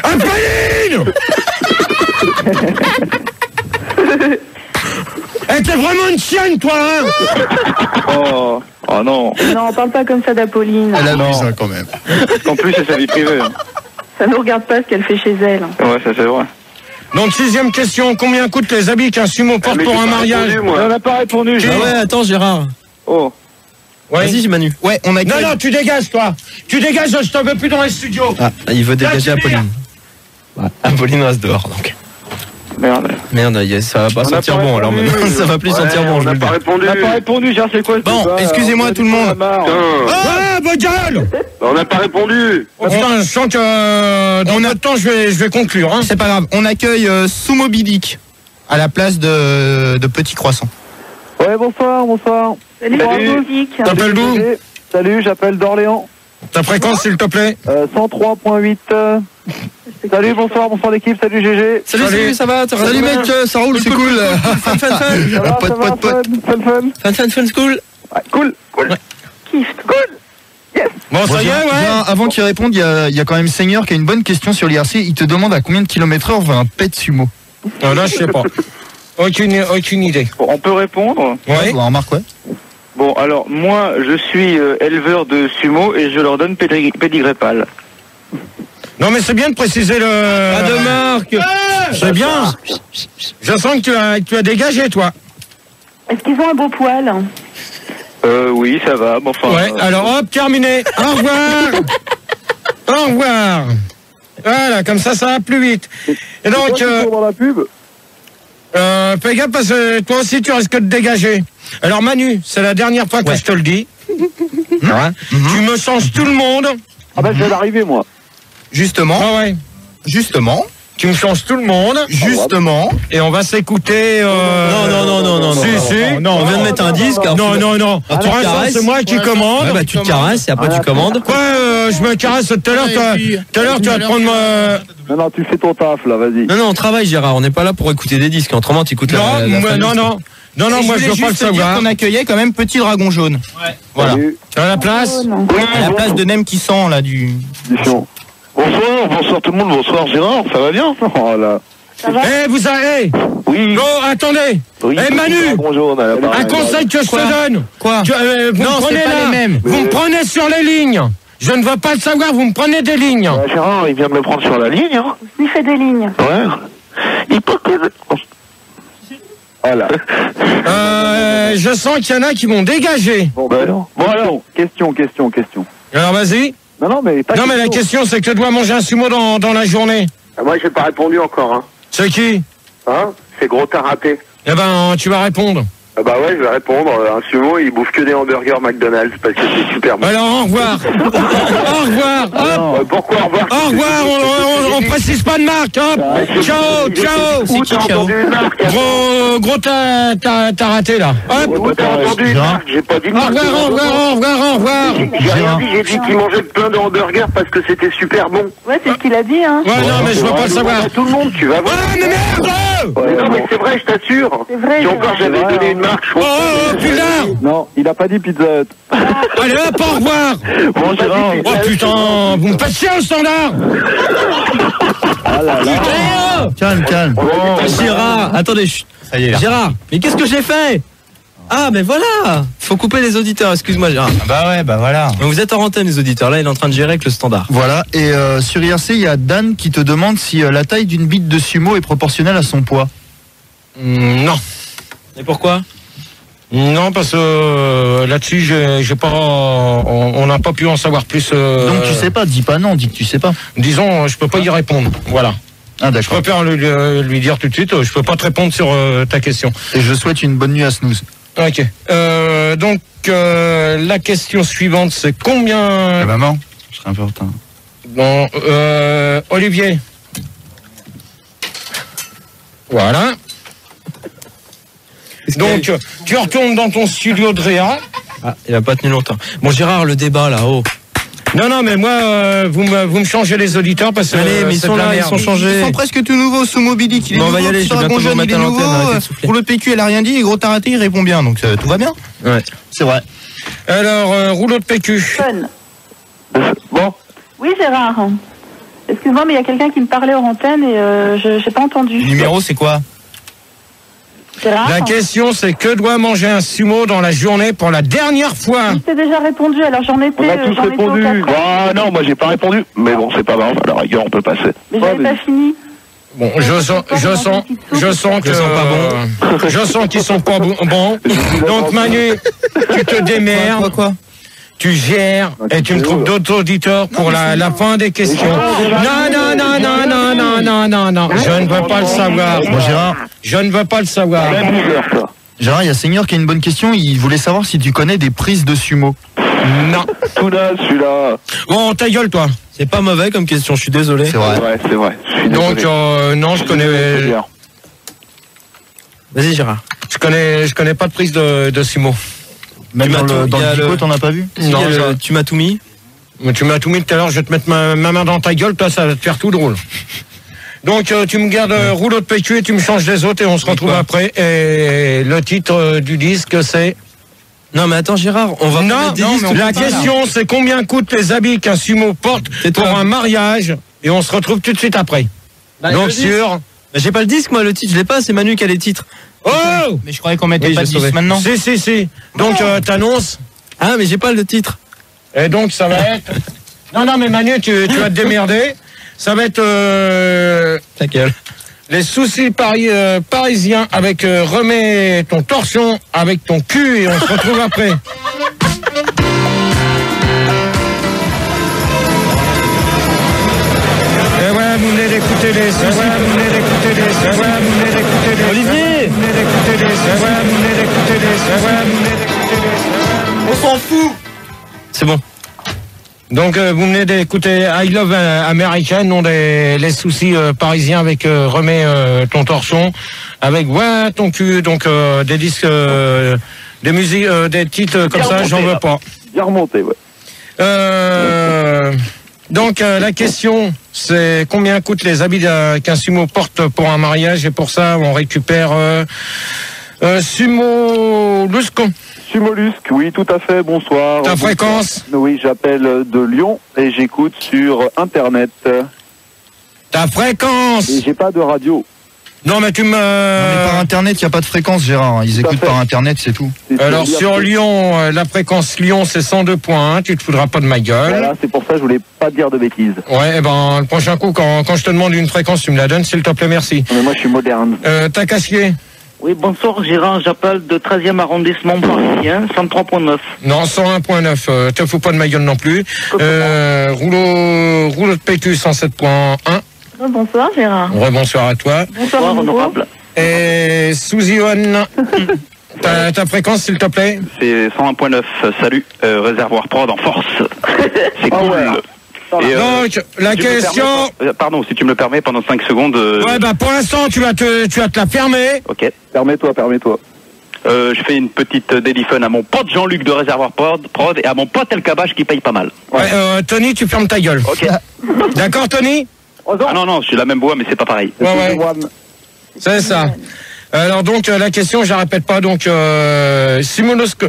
Ah, Pauline! T'es vraiment une chienne, toi, hein? Oh non. Non, on parle pas comme ça d'Apolline. Elle abuse quand même. Parce qu'en plus, c'est sa vie privée. Ça nous regarde pas ce qu'elle fait chez elle. Ouais, ça c'est vrai. Donc, 6e question, combien coûtent les habits qu'un sumo porte pour un mariage? On n'a pas répondu. Ah ouais, attends, Gérard. Oh. Ouais. Vas-y, Manu. Ouais, on a... Non, tu dégages, toi. Tu dégages, je t'en veux plus dans les studios. Ah, il veut dégager Apolline. Ouais, Apolline reste dehors, donc. Merde. Ça va pas sentir bon alors même. Ça va plus sentir bon. On n'a pas répondu. On n'a pas répondu, Gérard, c'est quoi ce Bon, débat, excusez-moi tout le monde. Ah, bonne gueule! On n'a pas répondu. Oh putain, je sens que dans notre temps, je vais conclure. Hein. C'est pas grave, on accueille Sumo Bilik à la place de Petit Croissant. Ouais, bonsoir. Salut, Dick. T'appelles d'où? Salut, j'appelle d'Orléans. Ta fréquence, s'il te plaît? 103.8. Salut, bonsoir l'équipe, salut GG. Salut, ça va? Salut mec, ça roule, c'est cool. Fun, cool. Ouais, cool. Bon, ça y est, ouais. Avant qu'il réponde, il y a quand même Seigneur qui a une bonne question sur l'IRC. Il te demande à combien de kilomètres/heure va un pet sumo. Là, je sais pas. Aucune idée. Bon, on peut répondre? Ouais. Remarque, ouais. Bon, alors, moi, je suis éleveur de sumo et je leur donne pédigré pâle. Non, mais c'est bien de préciser le... Pas de marque. C'est bien. Je sens que tu as dégagé, toi. Est-ce qu'ils ont un beau poil? Oui, ça va, bon, enfin... Ouais, alors hop, terminé. Au revoir. Au revoir. Voilà, comme ça va plus vite. Et donc... dans la pub. Fais gaffe parce que toi aussi tu risques de dégager. Alors Manu, c'est la dernière fois que je te le dis. Ouais. Tu me changes tout le monde. Ah bah je viens d'arriver moi. Justement. Ah ouais. Justement. Tu me changes tout le monde. Justement. Et on va s'écouter. Non. Si. Non, on vient de mettre un disque. Non. Tu te caresses. C'est moi qui commande. Ouais, bah tu te caresses et après tu commandes. Quoi, je me caresse tout à l'heure. Tout à l'heure, tu vas te prendre ma... Non, tu fais ton taf là, vas-y. Non, on travaille Gérard, on n'est pas là pour écouter des disques. Autrement, tu écoutes la Non, moi je veux pas le savoir. On accueillait quand même Petit Dragon Jaune. Ouais. Voilà. À la place. À la place de Nem qui sent là du chiant. Bonsoir tout le monde, bonsoir Gérard, ça va bien? Oh là. Vous avez... Oui. Non, attendez. Manu, un conseil que je te donne. Quoi? Vous non, me prenez c'est pas là. les mêmes. Vous me prenez sur les lignes. Je ne veux pas le savoir, vous me prenez des lignes. Gérard, il vient de me prendre sur la ligne. Hein. Il fait des lignes. Ouais. Il peut que... Voilà. Je sens qu'il y en a qui vont dégager. Bon alors, question. Alors vas-y. Non, mais la question c'est que tu dois manger un sumo dans la journée. Moi, j'ai pas répondu encore. Hein. C'est qui? C'est Gros Taraté. Eh ben, tu vas répondre. Ah bah ouais, je vais répondre. Un sumo, il bouffe que des hamburgers McDonald's parce que c'est super bon. Alors, au revoir. Au revoir. Hop. Pourquoi au revoir? Au revoir, on précise pas de marque. Hop. Ciao. Où t'as entendu une marque? Gros, t'as raté là. Hop. Où t'as entendu une marque? J'ai pas dit de marque. Au revoir. J'ai rien dit, j'ai dit qu'il mangeait plein de hamburgers parce que c'était super bon. Ouais, c'est ce qu'il a dit, hein. Ouais, non, mais je veux pas le savoir. Tout le monde, tu vas voir. Ouais, mais merde! Non, mais c'est vrai, je t'assure. C'est vrai. Si encore j'avais donné une marque, je crois. Oh, putain! Non, il a pas dit Pizza Hut. Allez hop, au revoir! Bon, Gérard. Oh putain, vous me faites chier au standard! Ah là là. Calme. Gérard, attendez, Ça y est, là. Gérard, mais qu'est-ce que j'ai fait? Ah, mais voilà! Faut couper les auditeurs, excuse-moi Gérard. Bah voilà. Donc vous êtes en antenne les auditeurs, là il est en train de gérer avec le standard. Voilà, et sur IRC, il y a Dan qui te demande si la taille d'une bite de sumo est proportionnelle à son poids. Non. Et pourquoi? Non, parce que là-dessus, j'ai pas, on n'a pas pu en savoir plus. Donc tu sais pas, dis pas non, dis que tu sais pas. Disons, je peux pas y répondre. Voilà. Ah Je d'accord. préfère lui dire tout de suite, je peux pas te répondre sur ta question. Et je souhaite une bonne nuit à Snooze. Ok. Donc, la question suivante, c'est combien... Maman, je serai un peu en retard. Bon, Olivier. Voilà. Donc, tu retournes dans ton studio de Réa. Ah, il a pas tenu longtemps. Bon Gérard, le débat là-haut. Non, mais moi, vous me changez les auditeurs parce que... Allez, mais ils sont là, ils sont changés. Ils sont presque tout nouveaux, Sumo Bilik, il est Bon, on nouveau, va y aller, Petit je vais Dragon bientôt vous Jaune, il remettre est à l'antenne, nouveau, arrêtez de souffler. pour le PQ, elle a rien dit, et Gros Taraté, il répond bien, donc tout va bien. Ouais. C'est vrai. Alors, rouleau de PQ. Bon. Oui, Gérard. Excuse-moi, mais il y a quelqu'un qui me parlait hors antenne et je n'ai pas entendu. Le numéro, c'est quoi? Gérard. La question, c'est que doit manger un sumo dans la journée pour la dernière fois? Je t'ai déjà répondu, alors j'en étais. On a tous répondu. Ah non, moi j'ai pas répondu. Mais bon, c'est pas grave. À la rigueur, on peut passer. Mais j'avais pas fini. Bon, je sens que je sens qu'ils sont pas bons. Donc Manu, tu te démerdes. Quoi Tu gères et tu me trouves d'autres auditeurs pour la fin des questions. Non. non, je ne veux pas le savoir. Bon, Gérard. Je ne veux pas le savoir. Gérard, il y a Seigneur qui a une bonne question. Il voulait savoir si tu connais des prises de sumo. Non. Celui-là. Bon, ta gueule, toi. C'est pas mauvais comme question, je suis désolé. C'est vrai. Ouais, c'est vrai. Je suis Donc, désolé. non, je connais. Vas-y Gérard. Je connais pas de prise de sumo. Même dans le il y a dico, le- t'en as pas vu? Non, Tu m'as tout mis. Mais tu m'as tout mis tout à l'heure, je vais te mettre ma main dans ta gueule, toi, ça va te faire tout drôle. Donc, tu me gardes rouleau de PQ et tu me changes les autres et on se retrouve après. Et le titre du disque, c'est... Non mais attends Gérard, on va Non, mettre des listes, on la peut pas, là. question, c'est combien coûtent les habits qu'un sumo porte pour un mariage? Et on se retrouve tout de suite après. Bah, Donc, le disque. sur... Bah, j'ai pas le disque moi, le titre, je l'ai pas, c'est Manu qui a les titres. Oh! Mais je croyais qu'on mettait pas de 10 maintenant. Si. Donc, t'annonces. Ah mais j'ai pas le titre. Et donc, ça va être... Non, mais Manu, tu vas te démerder. Ça va être... Ta gueule. Les soucis parisiens avec remets ton torsion avec ton cul et on se retrouve après. Et voilà, vous venez d'écouter les soucis. Olivier, on s'en fout. C'est bon. Donc vous venez d'écouter I Love American, non les soucis parisiens avec remets ton torchon, avec ouais ton cul, donc des disques, des musiques, des titres comme ça, j'en veux pas. Bien remonté, ouais. Donc la question c'est combien coûtent les habits qu'un sumo porte pour un mariage, et pour ça on récupère Sumo Lusco. Sumollusque, oui, tout à fait, bonsoir. Ta fréquence? Oui, j'appelle de Lyon et j'écoute sur Internet. Ta fréquence? Et j'ai pas de radio. Non mais tu me... Non, mais par Internet, il n'y a pas de fréquence, Gérard. Ils écoutent par Internet, c'est tout. Alors sur Lyon, la fréquence Lyon c'est 102.1, tu te foudras pas de ma gueule. Voilà, c'est pour ça que je voulais pas dire de bêtises. Ouais, et ben le prochain coup, quand je te demande une fréquence, tu me la donnes, s'il te plaît, merci. Mais moi je suis moderne. T'as Cassier? Oui, bonsoir Gérard, j'appelle de 13e arrondissement parisien, 103.9. Non, 101.9, te fous pas de ma gueule non plus. Rouleau de PQ 107.1. Bonsoir Gérard. Ouais, bonsoir à toi. Bonsoir honorable. Et Suzy-One, ta fréquence s'il te plaît? C'est 101.9, salut, réservoir prod en force. C'est cool. Et, donc, la question... pardon, si tu me le permets, pendant 5 secondes... Ouais, bah pour l'instant, tu vas te la fermer. Ok. Permets-toi. Je fais une petite déliphone à mon pote Jean-Luc de réservoir prod et à mon pote El Kabache qui paye pas mal. Ouais, Tony, tu fermes ta gueule. Ok. D'accord, Tony? Ah non, j'ai la même voix, mais c'est pas pareil. Ouais. C'est ça. Alors donc, la question, je la répète pas, donc, Simonosque.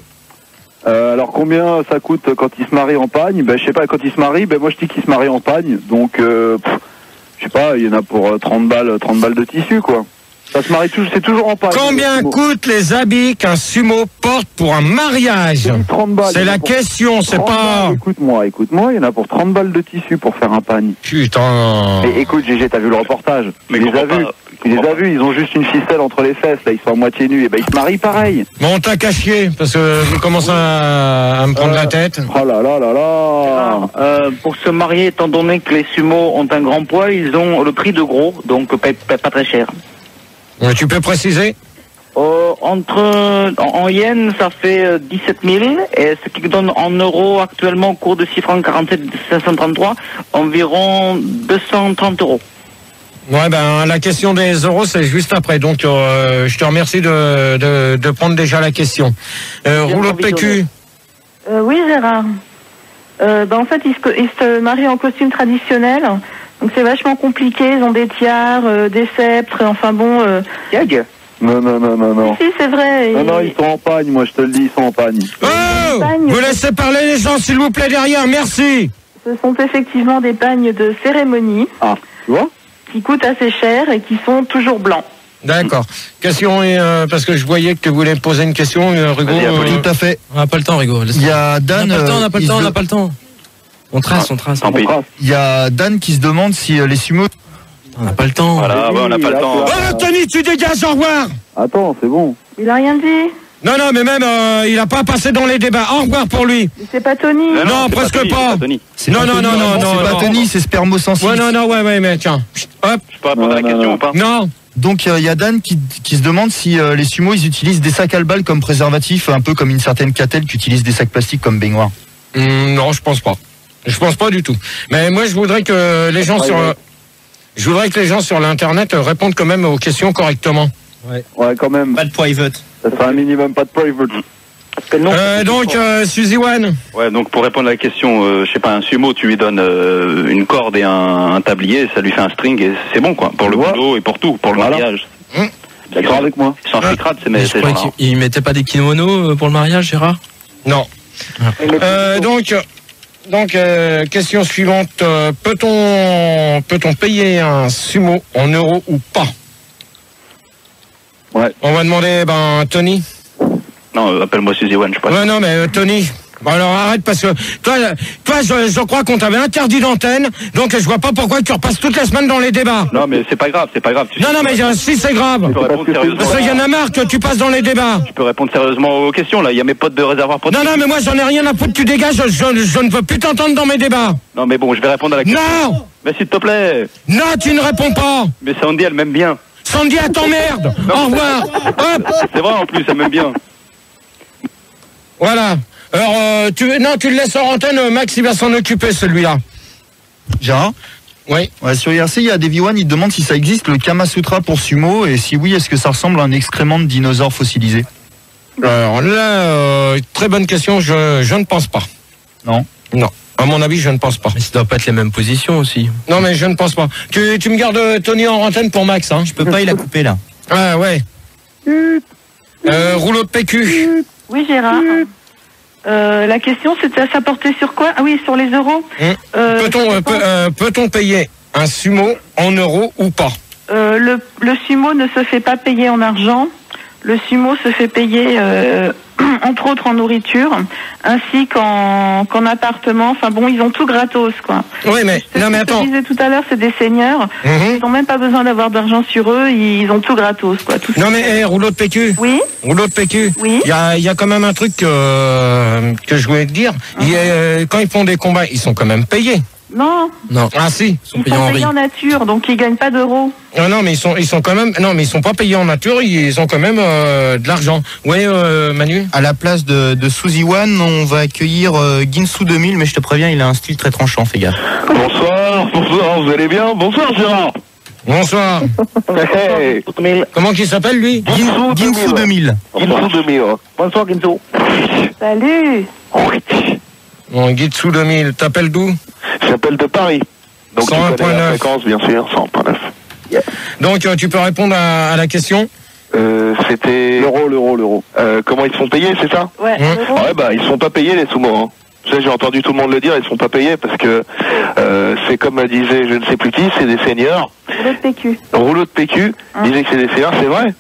Alors combien ça coûte quand il se marie en pagne? Ben je sais pas, quand il se marie, ben moi je dis qu'il se marie en pagne, donc je sais pas, il y en a pour 30 balles de tissu quoi. Ça se marie toujours, c'est toujours en pagne. Combien coûtent les habits qu'un sumo porte pour un mariage? 30 balles. C'est la question, c'est pas... Écoute-moi, il y en a pour 30 balles de tissu pour faire un pagne. Putain. Et écoute, Gégé, t'as vu le reportage? Mais Tu les as vus? Ils ont juste une ficelle entre les fesses, là, ils sont à moitié nus, et ben ils se marient pareil. Bon, t'as caché, parce que je commence à me prendre la tête. Oh là là là là. Pour se marier, étant donné que les sumos ont un grand poids, ils ont le prix de gros, donc pas très cher. Tu peux préciser? En yens, ça fait 17 000, et ce qui donne en euros actuellement au cours de 6 francs 47 533, environ 230 euros. Ouais, ben la question des euros, c'est juste après. Donc, je te remercie de prendre déjà la question. Rouleau de PQ. Oui Gérard. En fait, ils se marient en costume traditionnel. Donc c'est vachement compliqué. Ils ont des tiares, des sceptres. Enfin bon. Gag. Non. Si, c'est vrai. Non, ils sont en pagne, moi je te le dis, ils sont en pagne. Oh, vous laissez parler les gens, s'il vous plaît, derrière. Merci. Ce sont effectivement des pagnes de cérémonie. Ah, tu vois? Qui coûtent assez cher et qui sont toujours blancs. D'accord. Question, parce que je voyais que tu voulais me poser une question, Rigo. Tout à fait. On n'a pas le temps, Rigo. Il y a Dan. On n'a pas le temps. On trace. Il y a Dan qui se demande si les sumos. On n'a pas le temps. Voilà, on n'a pas le temps. Oh, Tony, tu dégages, au revoir. Attends, c'est bon. Il a rien dit. Non, mais même, il a pas passé dans les débats. Au revoir pour lui. C'est pas Tony. Non, presque pas. Non. C'est pas Tony, c'est spermosensible. Ouais, mais tiens. Hop. Je peux répondre à la question ou pas? Non. Donc il y a Dan qui se demande si les sumos ils utilisent des sacs à balles comme préservatif, un peu comme une certaine Catel qui utilise des sacs plastiques comme baignoire. Non, je pense pas. Je pense pas du tout. Mais moi, je voudrais que les gens sur l'internet répondent quand même aux questions correctement. Ouais, quand même. Pas de private. Ça sera un minimum pas de private. Donc, Suzy One. Ouais, donc pour répondre à la question, je sais pas, un sumo, tu lui donnes une corde et un tablier, ça lui fait un string et c'est bon quoi, pour le boulot et pour tout, pour le mariage. D'accord avec moi. Ils sont fritrades ces Je crois qu'ils mettaient pas des kimonos pour le mariage, Gérard? Non. Donc, question suivante. Peut-on payer un sumo en euros ou pas? Ouais. On va demander, Tony. Non, appelle-moi Suzy One, je sais pas. Ouais, non, mais Tony. Bon, alors arrête parce que toi, je crois qu'on t'avait interdit d'antenne, donc je vois pas pourquoi tu repasses toute la semaine dans les débats. Non, mais c'est pas grave. Non, mais si c'est grave. Je peux répondre sérieusement. Parce qu'il y en a marre que tu passes dans les débats. Je peux répondre sérieusement aux questions là. Il y a mes potes de réservoir protégé. Non, mais moi j'en ai rien à foutre. Tu dégages. Je ne veux plus t'entendre dans mes débats. Non, mais bon, je vais répondre à la question. Non. Mais s'il te plaît. Non, tu ne réponds pas. Mais Sandy, elle m'aime bien. Sandy, elle t'emmerde. Au revoir. Hop. C'est vrai en plus, elle m'aime bien. Voilà. Alors, tu le laisses en antenne, Max, il va s'en occuper, celui-là. Gérard? Oui. Ouais, sur IRC, il y a Davy One, il demande si ça existe le Kama Sutra pour sumo, et si oui, est-ce que ça ressemble à un excrément de dinosaure fossilisé? Alors là, très bonne question, je ne pense pas. Non. À mon avis, je ne pense pas. Mais ça doit pas être les mêmes positions aussi. Non, mais je ne pense pas. Tu me gardes Tony en antenne pour Max, hein? Je peux pas, il a coupé là. Ah ouais. Rouleau de PQ. Oui, Gérard. La question, c'était ça portait sur quoi? Ah oui, sur les euros. Peut-on payer un sumo en euros ou pas? Le sumo ne se fait pas payer en argent. Le sumo se fait payer, entre autres, en nourriture, ainsi qu'en appartement. Enfin bon, ils ont tout gratos, quoi. Oui, mais attends. Je disais tout à l'heure, c'est des seigneurs. Ils n'ont même pas besoin d'avoir d'argent sur eux. Ils ont tout gratos, quoi. Tout rouleau de PQ. Oui. Rouleau de PQ. Oui. Il y a quand même un truc que je voulais te dire. Quand ils font des combats, ils sont quand même payés. Non. Ah si. Ils sont payés en nature, donc ils gagnent pas d'euros. Non, mais ils sont quand même. Non, mais ils sont pas payés en nature. Ils ont quand même de l'argent. Oui, Manu. À la place de Suzy One, on va accueillir Ginsu 2000, mais je te préviens, il a un style très tranchant, fais gaffe. Bonsoir, vous allez bien? Bonsoir Gérard. Bonsoir. Hey. Comment qu'il s'appelle lui? Ginsu 2000. Ginsu 2000. Bonsoir Ginsu. Salut. Bon, Ginsu 2000. T'appelles d'où? J'appelle de Paris. Donc tu connais la fréquence, bien sûr, 100.9. Donc tu peux répondre à la question. C'était... L'euro. Comment ils se font payer, c'est ça? Ouais. Ouais, bah ils se font pas payer les sumo. Hein. J'ai entendu tout le monde le dire, ils se font pas payer parce que c'est comme disait je ne sais plus qui, c'est des seigneurs. Rouleau de PQ. Rouleau de PQ, disait que c'est des seigneurs, c'est vrai,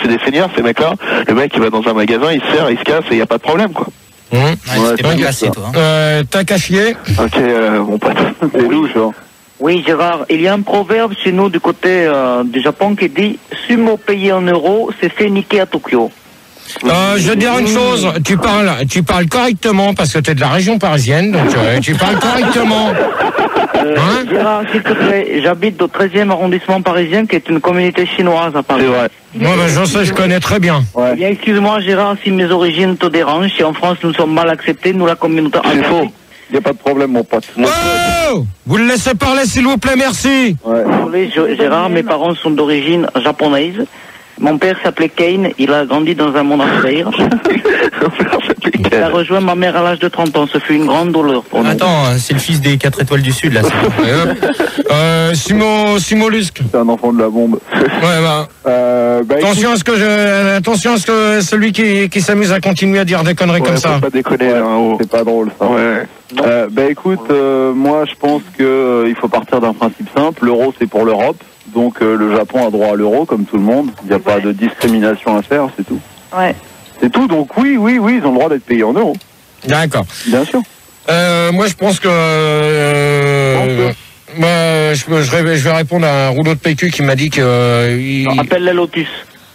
c'est des seigneurs ces mecs-là. Le mec il va dans un magasin, il se sert, il se casse et il n'y a pas de problème quoi. Ouais, c'était bien placé toi. T'as qu'à chier. Ok, mon pote. C'est louche, hein. Oui, Gérard, il y a un proverbe chez nous du côté du Japon qui dit « Sumo payé en euros, c'est fait niquer à Tokyo ». Je veux dire une chose, tu parles correctement parce que tu es de la région parisienne, donc tu parles correctement. Gérard, s'il te plaît, j'habite au 13e arrondissement parisien, qui est une communauté chinoise à Paris. C'est vrai. Moi, je sais, je connais très bien. Eh bien, excuse-moi, Gérard, si mes origines te dérangent, si en France nous sommes mal acceptés, nous la communauté... C'est faux. Il n'y a pas de problème, mon pote. Oh, vous le laissez parler, s'il vous plaît, merci. Ouais. Désolé, Gérard, mes parents sont d'origine japonaise. Mon père s'appelait Kane, il a grandi dans un monastère. Il a rejoint ma mère à l'âge de 30 ans, ce fut une grande douleur pour nous. Attends, c'est le fils des 4 étoiles du Sud là. Simolusque. C'est un enfant de la bombe. Ouais, attention à ce que celui qui s'amuse à continuer à dire des conneries comme ça. Faut pas déconner, c'est pas drôle ça. Ouais. Écoute, moi je pense que il faut partir d'un principe simple. L'euro c'est pour l'Europe, donc le Japon a droit à l'euro comme tout le monde. Il n'y a pas de discrimination à faire, c'est tout. Ouais. C'est tout, donc oui, ils ont le droit d'être payés en euros. D'accord. Bien sûr. Moi je pense que je vais répondre à un rouleau de PQ qui m'a dit que... Appelle la Lotus.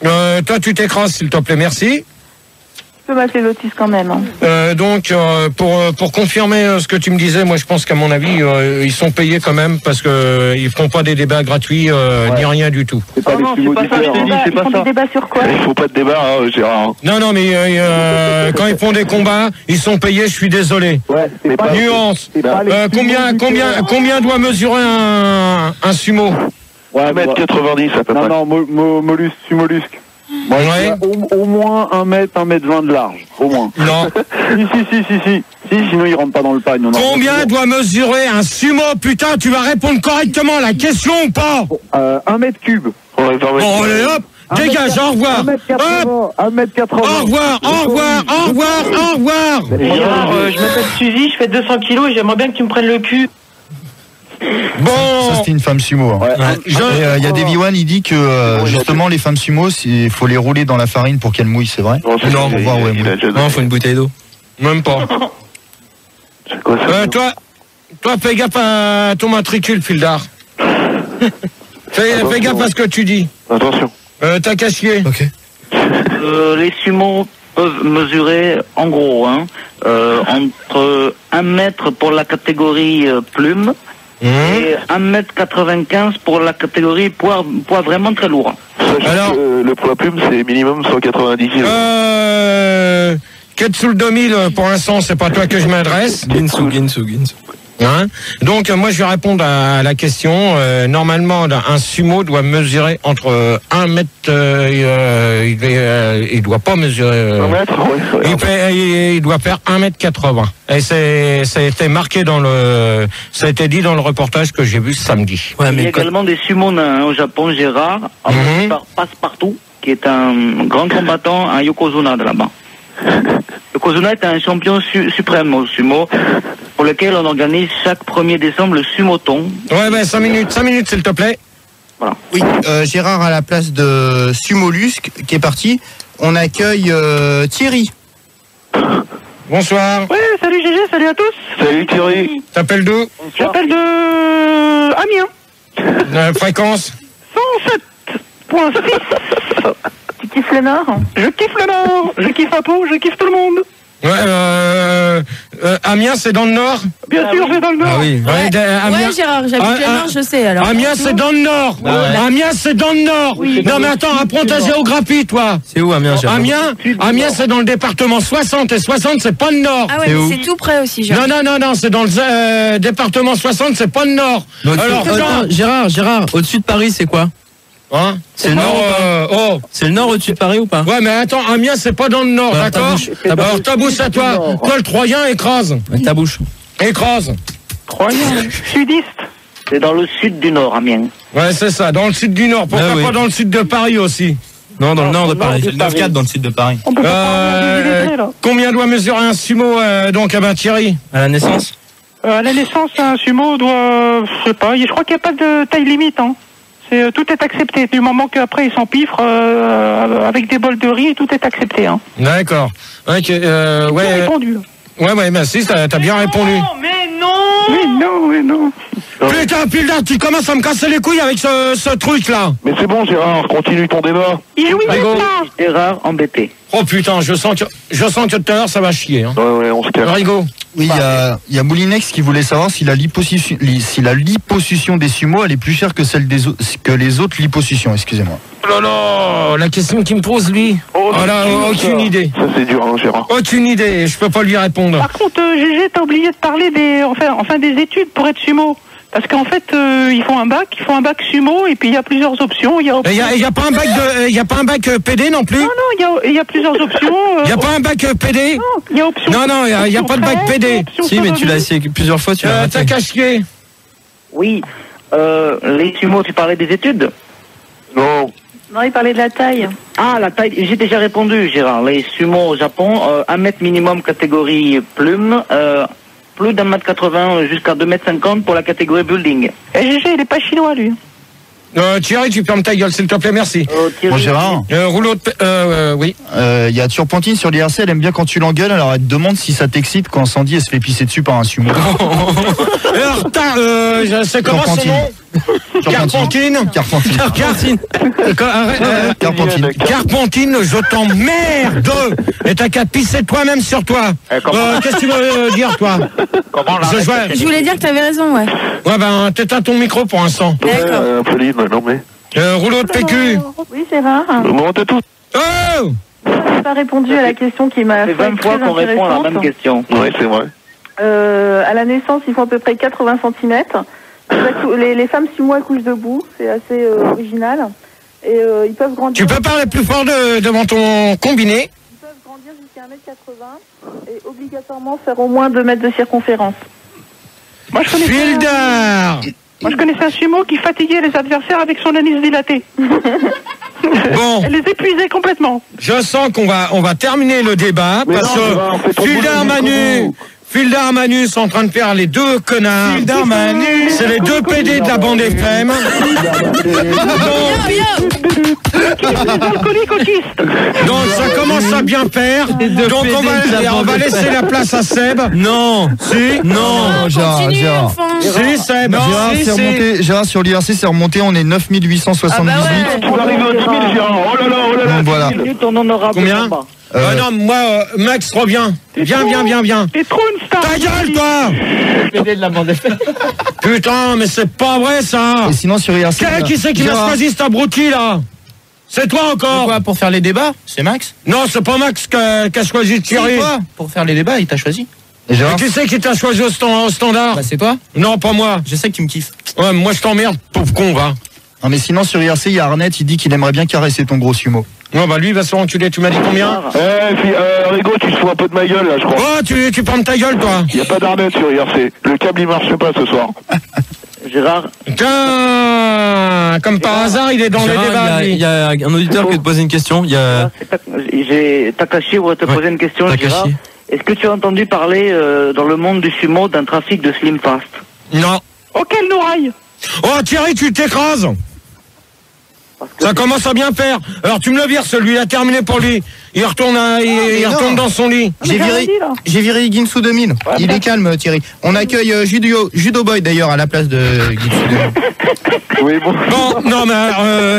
Toi tu t'écrases s'il te plaît, merci. peu m'appeler Lotus quand même. Hein. Donc, pour confirmer ce que tu me disais, moi je pense qu'à mon avis, ils sont payés quand même parce que ils font pas des débats gratuits ni rien du tout. C'est pas non, c'est pas ça, je te dis, c'est pas ça. Des débats sur quoi? Il faut pas de débat, hein, Gérard. Non, mais quand ils font des combats, ils sont payés, je suis désolé. Ouais, Nuance. Combien doit mesurer un sumo? Ouais, 1m90 à peu près. Non, mollusque. Moi, au moins 1m20 de large, au moins. Non. Si, sinon il rentre pas dans le pagne. Combien doit mesurer un sumo? Putain, tu vas répondre correctement à la question ou pas? 1 mètre cube. Bon, allez hop, dégage, au revoir. 1m80. Au revoir. Gérard, je m'appelle Suzy, je fais 200 kilos et j'aimerais bien que tu me prennes le cul. Bon. Ça c'était une femme sumo. Hein. Il y a Davy One, il dit que justement les femmes sumo, il faut les rouler dans la farine pour qu'elles mouillent, c'est vrai? Non, pour voir où elles mouillent. Non, faut une bouteille d'eau. Même pas. Toi, fais gaffe à ton matricule, Fildar. Fais gaffe à ce que tu dis. Attention. T'as qu'à chier. Ok. Les sumos peuvent mesurer, en gros, entre 1 mètre pour la catégorie plume et 1m95 pour la catégorie poids vraiment très lourd. Alors, le poids plume, c'est minimum 190 kg. Ketsul 2000, pour l'instant, c'est pas toi que je m'adresse. Ginsu. Hein? Donc moi je vais répondre à la question. Normalement un sumo doit mesurer entre 1 mètre, il doit pas mesurer 1 mètre, il doit faire 1m80. Et ça a été marqué ça a été dit dans le reportage que j'ai vu ce samedi. Ouais, il y a également des sumo nains au Japon, Gérard, par Passepartout, qui est un grand combattant à Yokozuna de là-bas. Yokozuna est un champion suprême au sumo, pour lequel on organise chaque 1er décembre le sumoton. Ouais, 5 minutes s'il te plaît. Voilà. Oui, Gérard à la place de Sumollusque qui est parti, on accueille Thierry. Bonsoir. Ouais, salut GG, salut à tous. Salut Thierry. T'appelles d'où? J'appelle de Amiens. Fréquence 107.6. Tu kiffes le Nord? Je kiffe le Nord, je kiffe Apo, je kiffe tout le monde. Ouais, Amiens c'est dans le Nord? Bien sûr, c'est dans le Nord. Ah oui. Ouais, Gérard, j'habite le Nord, je sais alors. Amiens c'est dans le Nord. Amiens c'est dans le Nord. Oui, non mais attends, apprends ta géographie toi. C'est où Amiens, Gérard? Amiens c'est dans le département 60 et 60 c'est pas le Nord. Ah ouais, mais c'est tout près aussi, Gérard. Non, c'est dans le département 60, c'est pas le Nord. Alors Gérard, au-dessus de Paris c'est quoi? Hein? C'est le nord. C'est le nord au-dessus de Paris ou pas? Ouais, mais attends, Amiens c'est pas dans le nord, d'accord? Alors ta bouche à toi. Toi le Troyen écrase. Ta bouche. Écrase. Troyen, sudiste. C'est dans le sud du Nord, Amiens. Ouais, c'est ça, dans le sud du Nord. Pourquoi pas dans le sud de Paris aussi? Non, dans le nord de Paris. C'est le 9-4 dans le sud de Paris. On peut pas combien doit mesurer un sumo donc Thierry? À la naissance? À la naissance, un sumo doit, je sais pas, je crois qu'il n'y a pas de taille limite, hein. Tout est accepté. Du moment qu'après ils s'empiffrent avec des bols de riz, tout est accepté. Hein. D'accord. Ouais. Répondu. Ouais, merci, t'as bien répondu. Mais non. Putain, tu commences à me casser les couilles avec ce truc-là. Mais c'est bon, Gérard, continue ton débat. Gérard embêté. Oh putain, je sens que tout à l'heure ça va chier. Hein. Ouais, on se calme. Rigo. Oui, il y a Moulinex qui voulait savoir si la liposuction des sumos elle est plus chère que celle que les autres liposuctions, excusez-moi. Oh là là, la question qu'il me pose lui. Aucune idée. Ça c'est dur, hein, Gérard. Aucune idée, je peux pas lui répondre. Par contre, GG, t'as oublié de parler des études pour être sumo. Parce qu'en fait, ils font un bac sumo et puis il y a plusieurs options. Il y a pas un bac PD non plus. Non, il y a plusieurs options. Il y a pas un bac PD. Non, il y a option. Non, il y a pas de bac PD. Si, mais tu l'as essayé plusieurs fois, tu l'as raté. T'as qu'à chier. Oui, les sumos, tu parlais des études? Non, il parlait de la taille. Ah, la taille, j'ai déjà répondu, Gérard. Les sumos au Japon, 1 mètre minimum catégorie plume. Plus d'1m80 jusqu'à 2m50 pour la catégorie building. Et GG, il est pas chinois, lui. Thierry, tu fermes ta gueule, s'il te plaît, merci. Bon, Gérard. Rouleau de... oui. Il y a Turpentine sur l'IRC, elle aime bien quand tu l'engueules, alors elle te demande si ça t'excite quand Sandy elle se fait pisser dessus par un sumo. C'est comment son nom? Carpentine. Carpentine, je t'emmerde. Et t'as qu'à pisser toi-même sur toi. Qu'est-ce que tu veux dire, toi? Je voulais dire que t'avais raison, ouais. Ouais, ben, t'éteins ton micro pour l'instant. D'accord. Pauline, non mais... Rouleau de PQ. Oui, Gérard. Bon, t'as tout. Oh! Je n'ai pas répondu à la question qui m'a fait 20 fois qu'on répond à la même question. Oui, c'est vrai. À la naissance, ils font à peu près 80 cm. Les femmes sumo accouchent debout, c'est assez original. Et ils peuvent grandir. Tu peux parler plus fort devant ton combiné. Ils peuvent grandir jusqu'à 1m80 et obligatoirement faire au moins 2 mètres de circonférence. Moi, je connaissais un sumo qui fatiguait les adversaires avec son anis dilaté. Bon. Elle les épuisait complètement. Je sens qu'on va terminer le débat parce que Fildar Manu sont en train de faire les deux connards. Fildar Manu, c'est les deux PD de la bande FM. Donc ça commence à bien faire. Donc on va laisser la place à Seb. Non. Si. Non, Gérard. Si, Seb. Gérard, sur l'IRC, c'est remonté, on est 9878. On arrive à 10 000, Gérard. Oh là là, oh là là. Donc voilà. Combien? Non, moi, Max, reviens. Viens. T'es trop une star. Ta gueule, toi! PD de la bande FM. Putain, mais c'est pas vrai, ça! Et sinon, sur IRC. Qui c'est qui m'a choisi cet abruti, là? C'est toi encore? Quoi, pour faire les débats? C'est Max? Non, c'est pas Max qui a choisi Thierry. C'est toi? Pour faire les débats, il t'a choisi. Et qui c'est qui t'a choisi au standard? Bah, c'est toi? Non, pas moi. Je sais que tu me kiffes. Ouais, moi je t'emmerde, pauvre con, va. Non, mais sinon, sur IRC, il y a Arnett, il dit qu'il aimerait bien caresser ton gros sumo. Non, bah lui, il va se faire enculer. Tu m'as dit combien? Rigo, tu te fous un peu de ma gueule, là, je crois. Oh, tu prends ta gueule, toi. Il n'y a pas d'Arnett sur IRC. Le câble, il marche pas ce soir. Gérard. Tiens, comme par hasard, il est dans les débats. Il y a un auditeur qui te pose une question. J'ai Takashi va te poser une question, Gérard. Est-ce que tu as entendu parler dans le monde du sumo d'un trafic de Slim Fast? Non. Oh, quelle nouraille! Oh, Thierry, tu t'écrases. Ça commence à bien faire. Alors tu me le vires, celui-là, terminé pour lui. Il retourne dans son lit. J'ai viré Ginsu 2000. Il est calme, Thierry. On accueille Judo Boy d'ailleurs à la place de Ginsu 2000. Oui, bon. Non, mais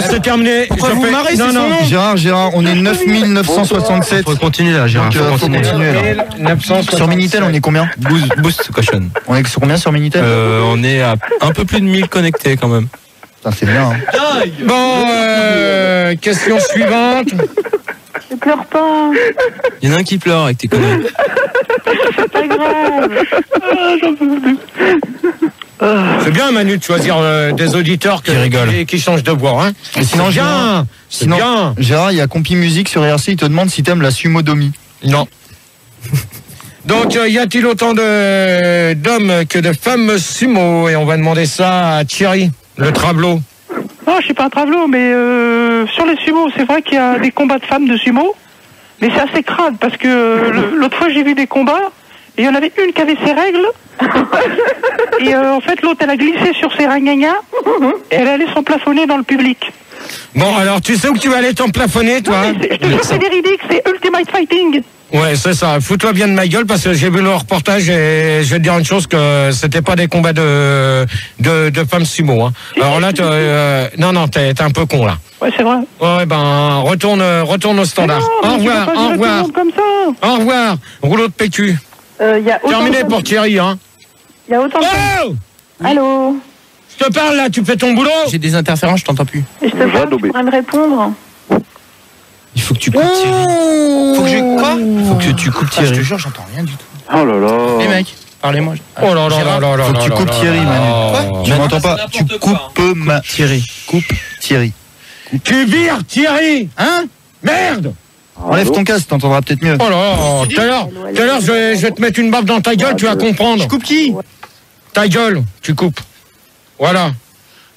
c'est terminé. Pourquoi vous marrez, c'est son nom? Gérard, on est 9967. Faut continuer là, Gérard. Faut continuer là. Sur Minitel, on est combien? Boost caution. On est sur combien sur Minitel? On est à un peu plus de 1000 connectés quand même. C'est bien. Hein. Bon, question suivante. Ne pleure pas. Il y en a un qui pleure avec tes conneries. C'est pas grave. C'est bien, Manu, de choisir des auditeurs qui rigolent, qui changent de voix. Hein. Et sinon, Gérard, il y a Compi Musique sur IRC, il te demande si t'aimes la sumodomie. Non. Donc, y a-t-il autant d'hommes que de femmes sumo? Et on va demander ça à Thierry, le travelot. Non, je suis pas un travelot, mais sur les sumo, c'est vrai qu'il y a des combats de femmes de sumo, mais c'est assez crade parce que l'autre fois j'ai vu des combats et il y en avait une qui avait ses règles et en fait l'autre elle a glissé sur ses ringagas et elle allait s'emplafonner dans le public. Bon, alors tu sais où tu vas aller t'emplafonner, toi? Non, je te jure, c'est véridique, c'est Ultimate Fighting. Ouais, c'est ça. Fous-toi bien de ma gueule parce que j'ai vu le reportage et je vais te dire une chose, que c'était pas des combats de femmes sumo. Hein. Alors là, non, t'es un peu con là. Ouais, c'est vrai. Ouais, ben retourne au standard. Non, au revoir. Comme ça. Au revoir. Rouleau de PQ. Terminé pour Thierry, hein. Il y a autant de... Allô? Je te parle là, tu fais ton boulot? J'ai des interférences, je t'entends plus. Et je te parle, tu pourrais me répondre. Il faut que tu coupes Thierry. Faut que je... Quoi? Faut que tu coupes Thierry. Je te jure, j'entends rien du tout. Oh là là. Les mecs, parlez-moi. Oh là là là là. Faut que tu coupes Thierry, Manu. Quoi? Je m'entends pas. Tu coupes Thierry. Coupe Thierry. Tu vires Thierry. Hein? Merde. Enlève ton casque, t'entendras peut-être mieux. Oh là là. Tout à l'heure, je vais te mettre une baffe dans ta gueule, tu vas comprendre. Je coupe qui? Ta gueule, tu coupes. Voilà.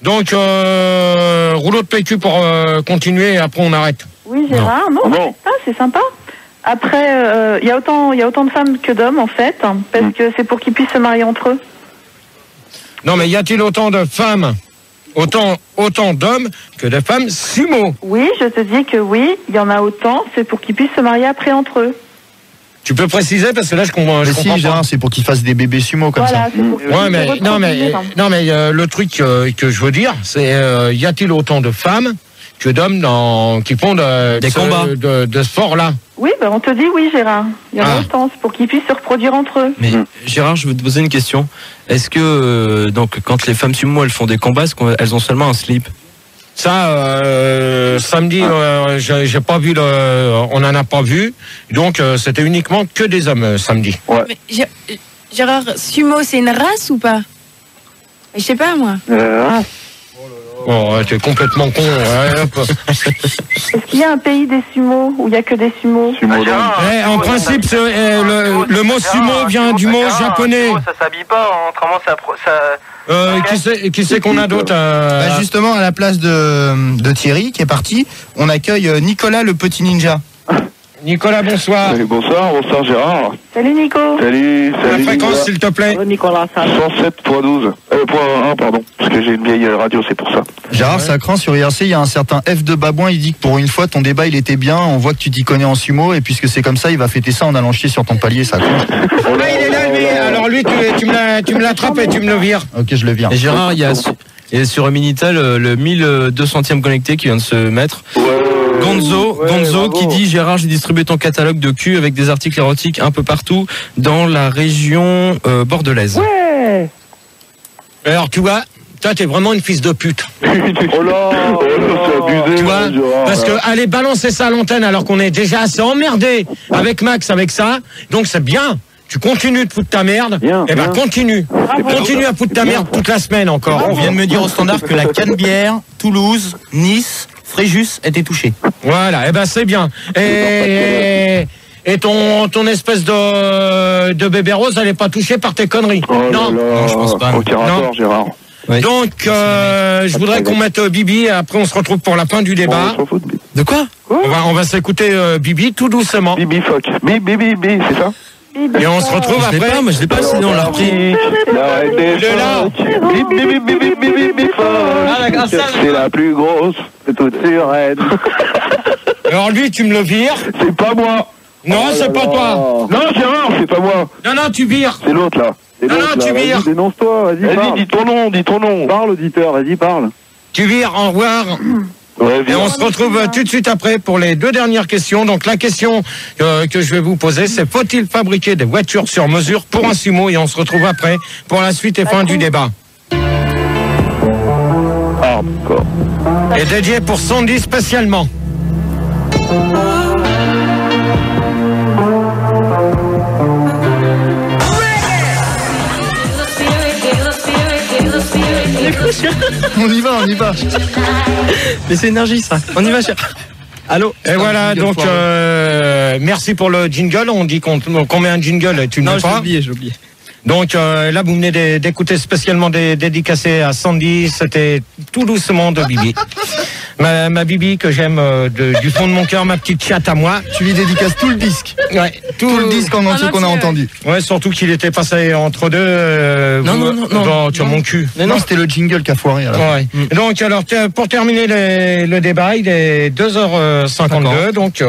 Donc, rouleau de PQ pour continuer et après on arrête. Oui, Gérard, non. C'est sympa. Après, il y a autant de femmes que d'hommes, en fait, parce que c'est pour qu'ils puissent se marier entre eux. Non, mais y a-t-il autant de femmes, autant d'hommes que de femmes sumo? Oui, je te dis que oui, il y en a autant, c'est pour qu'ils puissent se marier après entre eux. Tu peux préciser parce que là je comprends. Mais si, Gérard, c'est pour qu'il fasse des bébés sumo comme ça. Ouais, mais le truc que je veux dire, c'est y a-t-il autant de femmes que d'hommes qui font des combats de sport là? Oui, on te dit oui, Gérard. Il y en a autant pour qu'ils puissent se reproduire entre eux. Mais Gérard, je veux te poser une question. Est-ce que donc quand les femmes sumo elles font des combats, est-ce qu'elles ont seulement un slip? Ça, samedi, j'ai pas vu on n'en a pas vu, donc c'était uniquement que des hommes samedi. Ouais. Mais, Gérard, sumo, c'est une race ou pas? Je sais pas moi. Oh, t'es complètement con. Est-ce qu'il y a un pays des sumos où il y a que des sumos? En principe, le mot sumo vient du mot japonais. Ça s'habille pas, autrement ça... Qui c'est qu'on a d'autre Justement, à la place de Thierry, qui est parti, on accueille Nicolas, le petit ninja. Nicolas, bonsoir. Bonsoir Gérard. Salut Nico. Salut. La fréquence, s'il te plaît. Nicolas, 107.12. Point 1, pardon. Parce que j'ai une vieille radio, c'est pour ça. Gérard, ça craint sur IRC, il y a un certain F de Babouin, il dit que pour une fois, ton débat, il était bien. On voit que tu t'y connais en sumo, et puisque c'est comme ça, il va fêter ça en allant chier sur ton palier, ça craint. Il est là, lui. Alors lui, tu me l'attrapes et tu me le vires. Ok, je le vire. Et Gérard, il y a sur Minitel le 1200e connecté qui vient de se mettre. Gonzo qui dit Gérard, j'ai distribué ton catalogue de cul avec des articles érotiques un peu partout dans la région bordelaise. Ouais. Alors tu vois, toi t'es vraiment une fils de pute. Oh là, c'est abusé. Tu vois, parce que aller balancer ça à l'antenne alors qu'on est déjà assez emmerdé avec Max avec ça, donc c'est bien. Tu continues de foutre ta merde, et ben continue. Continue à foutre ta merde toute la semaine encore. On vient de me dire au standard que la Canebière, Toulouse, Nice, Fréjus étaient touchés. Voilà, et ben c'est bien. Et ton espèce de bébé rose, elle est pas touchée par tes conneries. Non, je pense pas. Aucun rapport, Gérard. Oui. Donc, je voudrais qu'on mette Bibi, et après on se retrouve pour la fin du débat. De quoi? On va s'écouter Bibi tout doucement. Bibi fuck. Bibi, c'est ça? Et on se retrouve après. Je l'ai pas, sinon on l'a repris. C'est la plus grosse de toutes sur elle. Alors lui, tu me le vires. C'est pas moi. Non, c'est pas toi. Non, Gérard, c'est pas moi. Non, tu vires. C'est l'autre là. Non, tu vires. Dénonce-toi, vas-y, dis ton nom. Parle, auditeur, vas-y, parle. Tu vires, au revoir. Et on se retrouve tout de suite après pour les deux dernières questions. Donc la question que je vais vous poser, c'est faut-il fabriquer des voitures sur mesure pour un sumo? Et on se retrouve après pour la suite et fin du débat. Hardcore. Et dédié pour Sandy spécialement. On y va. Mais c'est énergie ça. On y va, cher. Allô. Et voilà, donc merci pour le jingle. On dit qu'on met un jingle et tu ne mets pas. Non, j'ai oublié. Donc là, vous venez d'écouter spécialement dédicacé à Sandy. C'était tout doucement de Bibi. Ma Bibi que j'aime du fond de mon cœur, ma petite chatte à moi. Tu lui dédicaces tout le disque. Ouais, tout le disque en entier qu'on a entendu. Ouais, surtout qu'il était passé entre deux. Non, sur mon cul. Mais non, c'était le jingle qui a foiré. Alors. Ouais. Donc alors pour terminer le débat, il est 2h52. Donc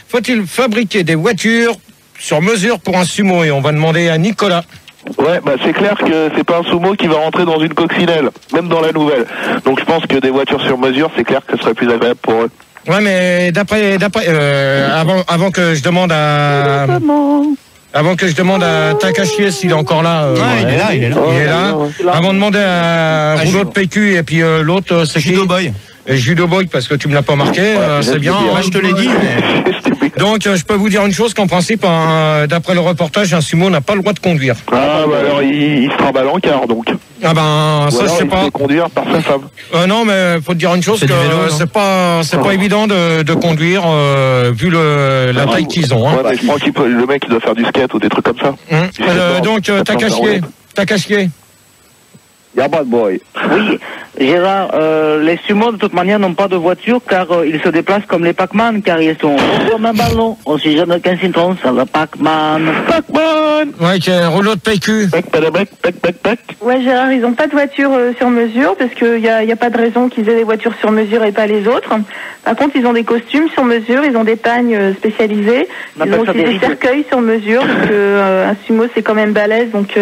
faut-il fabriquer des voitures sur mesure pour un sumo? Et on va demander à Nicolas. Ouais, c'est clair que c'est pas un sumo qui va rentrer dans une coccinelle, même dans la nouvelle. Donc je pense que des voitures sur mesure, c'est clair que ce serait plus agréable pour eux. Ouais, mais avant que je demande à... Avant que je demande à Takashi s'il est encore là. Il est là. Avant de demander à Rouleau de PQ et puis l'autre, c'est Judo Boy. Judo Boy, parce que tu me l'as pas marqué, c'est bien. Moi, je te l'ai dit. Donc, je peux vous dire une chose, qu'en principe, d'après le reportage, un sumo n'a pas le droit de conduire. Ah, alors il se trimballe en car, donc. Ah ça, je sais pas. Il se fait conduire par sa femme. Non, mais faut te dire une chose, que c'est pas évident de conduire, vu la taille qu'ils ont. Hein. Ouais, mais je crois que le mec, il doit faire du skate ou des trucs comme ça. Donc, Takashi. Y'a pas de boy. Oui, Gérard, les sumo de toute manière n'ont pas de voiture car ils se déplacent comme les Pac-Man, car ils sont comme un ballon, aussi jeune qu'un citron, c'est le Pac-Man. Pac-Man. Ouais, qui a un rouleau de PQ. Ouais, Gérard, ils n'ont pas de voiture sur mesure parce qu'il n'y a pas de raison qu'ils aient des voitures sur mesure et pas les autres. Par contre, ils ont des costumes sur mesure, ils ont des pagnes spécialisées, ils ont aussi des cercueils sur mesure parce que un sumo c'est quand même balèze, donc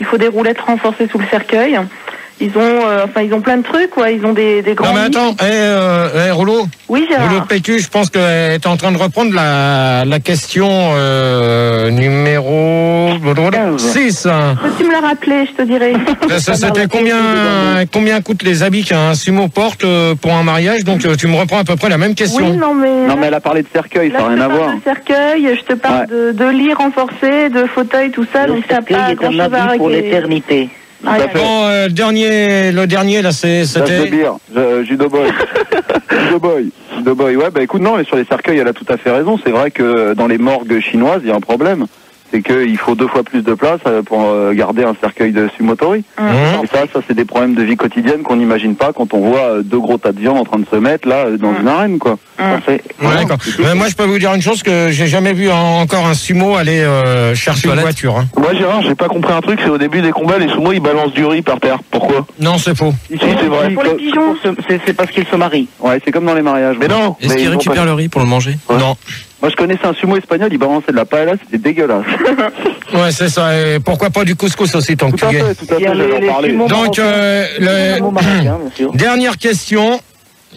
il faut des roulettes renforcées sous le cercueil. Ils ont plein de trucs, quoi. Ils ont des grands. Non mais attends, Rouleau. Oui, Gérard. Rouleau de PQ, je pense que tu es en train de reprendre la question numéro 6. Peux-tu me la rappeler, je te dirai. C'était combien coûtent les habits qu'un sumo porte pour un mariage? Donc tu me reprends à peu près la même question. Oui, non mais. Non mais elle a parlé de cercueil, ça n'a rien à voir. Je te parle de cercueil, je te parle de lits renforcés, de fauteuils, tout ça. Le donc ça n'a pas grand-chose à cercueil est un habit pour l'éternité. Ah, bon, le dernier là, c'était. Judo Boy. Judo Boy. Ouais, bah écoute, non, mais sur les cercueils, elle a tout à fait raison. C'est vrai que dans les morgues chinoises, il y a un problème. C'est qu'il faut 2 fois plus de place pour garder un cercueil de sumotori. Et ça c'est des problèmes de vie quotidienne qu'on n'imagine pas quand on voit 2 gros tas de viande en train de se mettre là dans une arène, quoi. D'accord. Moi, je peux vous dire une chose, que j'ai jamais vu encore un sumo aller chercher une voiture. Hein. Moi, Gérard, j'ai pas compris un truc, c'est au début des combats, les sumo ils balancent du riz par terre. Pourquoi? Non, c'est faux. Si, c'est vrai. Pour les pigeons, c'est parce qu'ils se marient. Ouais, c'est comme dans les mariages. Mais non. Est-ce qu'ils récupèrent le riz pour le manger? Non. Moi, je connaissais un sumo espagnol, il balançait de la paella, c'était dégueulasse. Ouais, c'est ça. Et pourquoi pas du couscous aussi, tant que tu y es. Tout à fait, j'allais en parler. Donc, dernière question.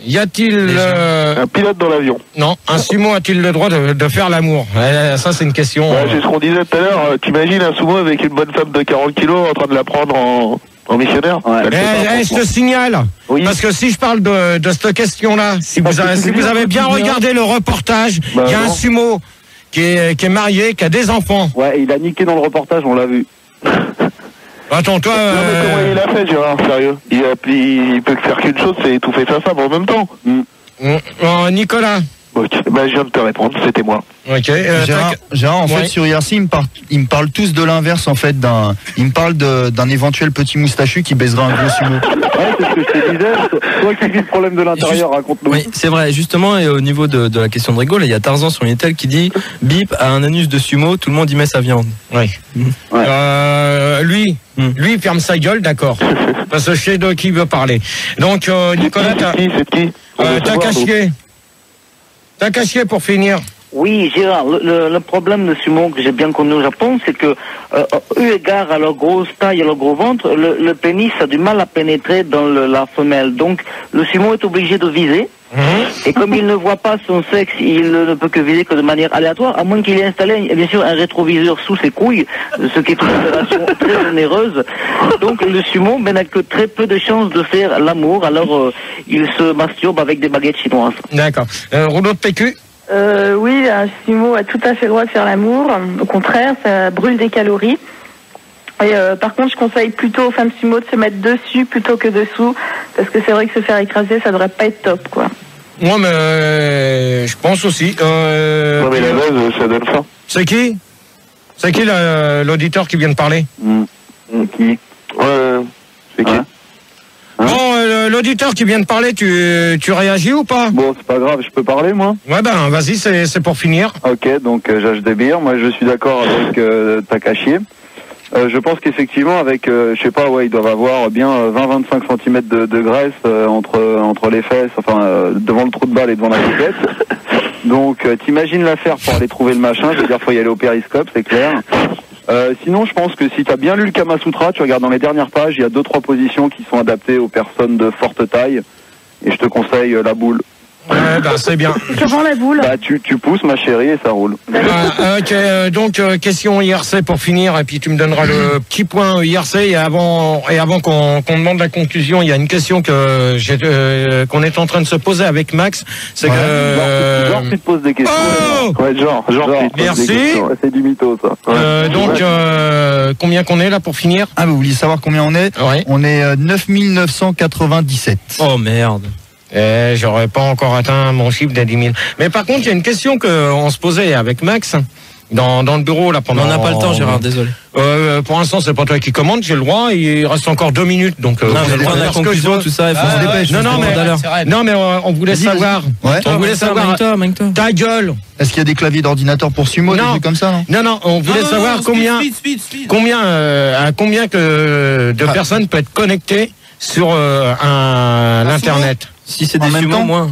Y a-t-il un pilote dans l'avion? Non, un sumo a-t-il le droit de faire l'amour? Ça, c'est une question. Ouais, c'est ce qu'on disait tout à l'heure. T'imagines un sumo avec une bonne femme de 40 kilos en train de la prendre en missionnaire? Je te signale, parce que si je parle de cette question-là, si vous avez bien regardé le reportage, il y a un sumo qui est marié, qui a des enfants. Ouais, il a niqué dans le reportage, on l'a vu. Attends, toi. Non, mais comment il a fait, Gérard, sérieux? Il peut faire qu'une chose, c'est étouffer sa femme en même temps. Nicolas. Ok, je viens de te répondre, c'était moi. Ok. Gérard, en fait, sur IRC, ils me parlent tous de l'inverse, en fait. Ils me parlent d'un éventuel petit moustachu qui baiserait un gros sumo. Ouais, c'est ce que je te disais. Toi qui vis le problème de l'intérieur, raconte-nous. Oui, c'est vrai, justement, et au niveau de la question de Rigo, il y a Tarzan sur Unitel qui dit Bip a un anus de sumo, tout le monde y met sa viande. Oui. Lui, il ferme sa gueule, d'accord. Parce que je sais de qui il veut parler. Donc, Nicolas, c'est qui? T'as caché pour finir. Oui, Gérard, le problème de sumo que j'ai bien connu au Japon, c'est que, eu égard à leur grosse taille et leur gros ventre, le pénis a du mal à pénétrer dans la femelle. Donc, le sumo est obligé de viser. Et comme il ne voit pas son sexe, il ne peut que viser que de manière aléatoire, à moins qu'il ait installé, bien sûr, un rétroviseur sous ses couilles, ce qui est une opération très onéreuse. Donc, le sumo n'a que très peu de chances de faire l'amour, alors il se masturbe avec des baguettes chinoises. D'accord. Rouleau de PQ? Oui, un sumo a tout à fait le droit de faire l'amour. Au contraire, ça brûle des calories. Et par contre, je conseille plutôt aux femmes sumo de se mettre dessus plutôt que dessous, parce que c'est vrai que se faire écraser, ça devrait pas être top, quoi. Moi, mais je pense aussi. Non, mais la base, ça donne faim. C'est qui l'auditeur qui vient de parler? Qui? C'est qui? Bon, l'auditeur qui vient de parler, tu réagis ou pas? Bon, c'est pas grave, je peux parler, moi? Ouais, vas-y, c'est pour finir. Ok, donc j'âge des bières. Moi, je suis d'accord avec Takashi. Je pense qu'effectivement, avec, je sais pas, ils doivent avoir bien 20-25 cm de graisse entre les fesses, devant le trou de balle et devant la piquette. Donc, t'imagines l'affaire pour aller trouver le machin. Je veux dire, faut y aller au périscope, c'est clair. Sinon, je pense que si tu as bien lu le Kama Sutra, tu regardes dans les dernières pages, il y a 2-3 positions qui sont adaptées aux personnes de forte taille. Et je te conseille la boule. Ouais, c'est bien. Comment la boule? Tu pousses, ma chérie, et ça roule. Ok, donc question IRC pour finir, et puis tu me donneras le petit point IRC. Et avant qu'on demande la conclusion, il y a une question qu'on est en train de se poser avec Max. C'est que. Genre, tu te poses des questions. Oh ouais, genre, merci. C'est du mytho, ça. Donc, combien qu'on est là pour finir? Ah, vous vouliez savoir combien on est? Ouais. On est 9997. Oh merde. J'aurais pas encore atteint mon chiffre des 10 000. Mais par contre, il y a une question qu'on se posait avec Max. dans le bureau là pendant. On n'a pas le temps, Gérard, désolé. Pour l'instant, c'est pas toi qui commande, j'ai le droit. Il reste encore 2 minutes, donc. Non, mais le droit de la conclusion, tout ça, il faut se dépêcher. Non, mais on voulait savoir. On voulait savoir. Ta gueule. Est-ce qu'il y a des claviers d'ordinateur pour sumo, des trucs comme ça, non? Non, on voulait savoir combien de personnes peuvent être connectées sur l'internet. Si c'est des sumo, moins.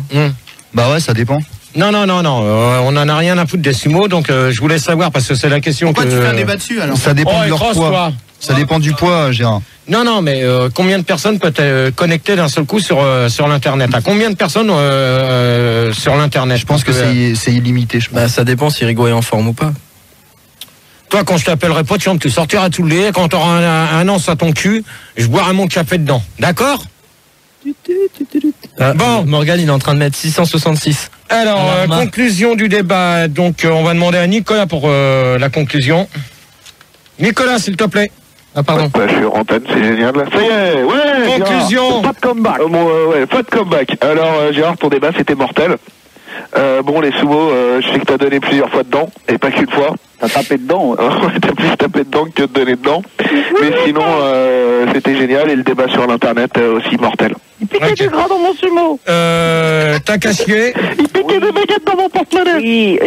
Bah ouais, ça dépend. Non, on en a rien à foutre des sumos, donc je voulais savoir parce que c'est la question. Pourquoi tu fais un débat dessus alors? Ça dépend de leur poids. Ça dépend du poids, Gérard. Non, mais combien de personnes peuvent être connectées d'un seul coup sur l'internet? À combien de personnes sur l'internet? Je pense que c'est illimité. Bah ça dépend si Rigaud est en forme ou pas. Toi, quand je t'appellerai pas de chambre, tu sortiras tous les quand tu auras un anse à ton cul, je boirai mon café dedans. D'accord? Bon, Morgane, il est en train de mettre 666. Alors, conclusion du débat. Donc, on va demander à Nicolas pour la conclusion. Nicolas, s'il te plaît. Ah, pardon. Ouais, je suis en antenne, c'est génial. Ça y est, ouais. Conclusion. Pas de comeback. Pas de comeback. Alors, Gérard, ton débat, c'était mortel. Bon, les sumo, je sais que t'as donné plusieurs fois dedans, et pas qu'une fois. T'as tapé dedans. T'as plus tapé dedans que de donner dedans. Mais sinon, c'était génial, et le débat sur l'internet aussi mortel. Il piquait du gras dans mon sumo. T'as caché. Il piquait des baguettes dans mon porte-monnaie. Oui,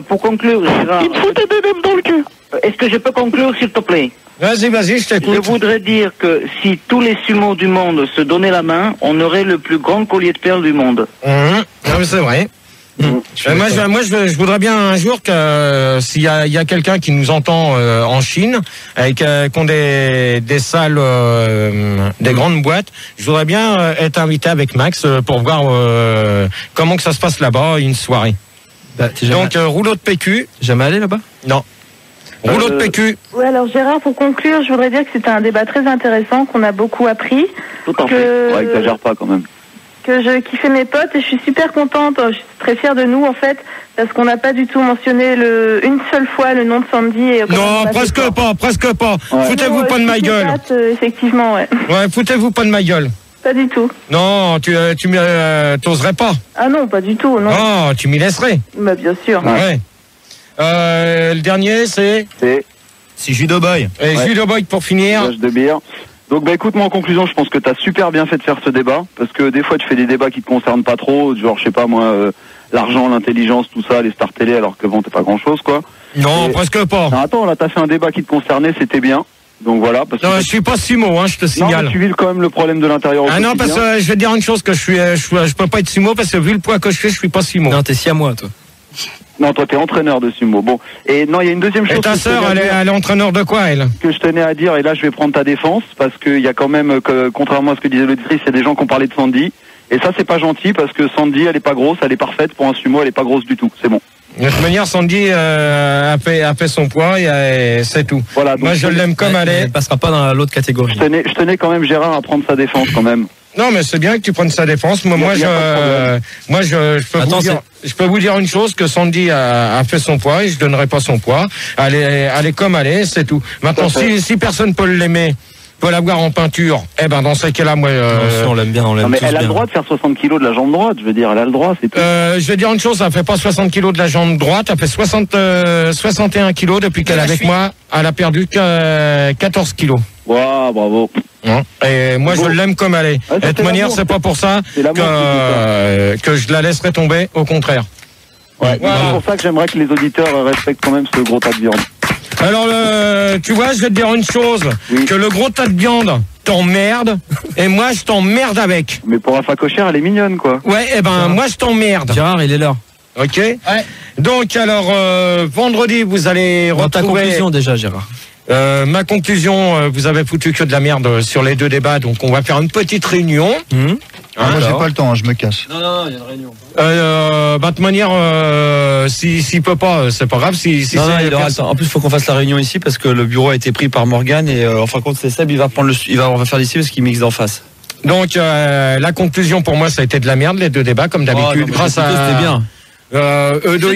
pour conclure, Gérard. Il me foutait des nems dans le cul. Est-ce que je peux conclure, s'il te plaît? Vas-y, je t'écoute. Je voudrais dire que si tous les sumos du monde se donnaient la main, on aurait le plus grand collier de perles du monde. Non, mais c'est vrai. Moi, je voudrais bien un jour que s'il y a quelqu'un qui nous entend en Chine, qui ont des salles, des grandes boîtes, je voudrais bien être invité avec Max pour voir comment que ça se passe là-bas une soirée. Bah, donc rouleau de PQ. Jamais allé là-bas? Non. Rouleau de PQ. Oui, alors Gérard, pour conclure, je voudrais dire que c'était un débat très intéressant, qu'on a beaucoup appris. Tout en fait. Ouais, exagère pas quand même. Que je kiffais mes potes et je suis super contente, je suis très fière de nous en fait, parce qu'on n'a pas du tout mentionné une seule fois le nom de Sandy. Et non, presque pas. Ouais. Foutez-vous pas de ma gueule. Effectivement, ouais. Ouais, foutez-vous pas de ma gueule. Pas du tout. Non, tu t'oserais pas. Ah non, pas du tout, non. Oh, tu m'y laisserais. Bah bien sûr. Ouais. Le dernier, c'est Judo Boy. Et Judo Boy pour finir. Gage de bière. Donc bah écoute, moi en conclusion, je pense que t'as super bien fait de faire ce débat, parce que des fois tu fais des débats qui te concernent pas trop, genre je sais pas moi, l'argent, l'intelligence, tout ça, les stars télé, alors que bon t'es pas grand chose quoi. Non, presque pas. Non, attends, là t'as fait un débat qui te concernait, c'était bien. Donc voilà. Parce non, que je suis pas sumo, je te signale. Non, tu vis quand même le problème de l'intérieur. Ah non, parce que je vais te dire une chose, que je peux pas être sumo, parce que vu le poids que je fais, je suis pas sumo. Non, t'es siamois toi. Non, toi t'es entraîneur de sumo. Bon, et non, il y a une deuxième chose. Et ta sœur, elle est entraîneur de quoi, elle? Que je tenais à dire, et là je vais prendre ta défense, parce qu'il y a quand même, contrairement à ce que disait l'auditrice, il y a des gens qui ont parlé de Sandy, et ça c'est pas gentil, parce que Sandy, elle est pas grosse, elle est parfaite pour un sumo, elle est pas grosse du tout, c'est bon. De toute manière, Sandy a fait son poids et c'est tout. Voilà, moi je l'aime comme elle est. Elle passera pas dans l'autre catégorie. Je tenais quand même Gérard à prendre sa défense quand même. Non, mais c'est bien que tu prennes sa défense. Moi, je peux vous dire une chose, que Sandy a fait son poids et je donnerai pas son poids. Elle est comme elle est, c'est tout. Maintenant, si personne peut l'aimer, peut l'avoir en peinture, eh ben dans ce cas-là, moi... on l'aime bien, on l'aime mais tous elle a bien. le droit de faire 60 kilos de la jambe droite, je veux dire, elle a le droit, c'est tout. Je vais dire une chose, elle fait pas 60 kilos de la jambe droite, elle fait 61 kilos depuis qu'elle est avec moi. Elle a perdu 14 kilos. Waouh, bravo. Et moi, je l'aime comme elle est. Ouais, de toute manière, c'est pas pour ça que je la laisserai tomber, au contraire. Ouais, c'est pour ça que j'aimerais que les auditeurs respectent quand même ce gros tas de viande. Alors, tu vois, je vais te dire une chose, que le gros tas de viande t'emmerde, et moi, je t'emmerde avec. Mais pour Rafa Cochère, elle est mignonne, quoi. Ouais, et ben, moi, je t'emmerde. Gérard, il est là. Ok. Ouais. Donc, alors, vendredi, vous allez retrouver... ta conclusion, déjà, Gérard. Ma conclusion, vous avez foutu que de la merde sur les deux débats, donc on va faire une petite réunion. Moi j'ai pas le temps, je me casse. Non, il y a une réunion. De toute manière, s'il peut pas, c'est pas grave. Il aura le temps. En plus, il faut qu'on fasse la réunion ici parce que le bureau a été pris par Morgane et en fin de compte, c'est Seb, on va faire d'ici parce qu'il mixe d'en face. Donc la conclusion pour moi, ça a été de la merde les deux débats comme d'habitude. C'était bien. Eux deux,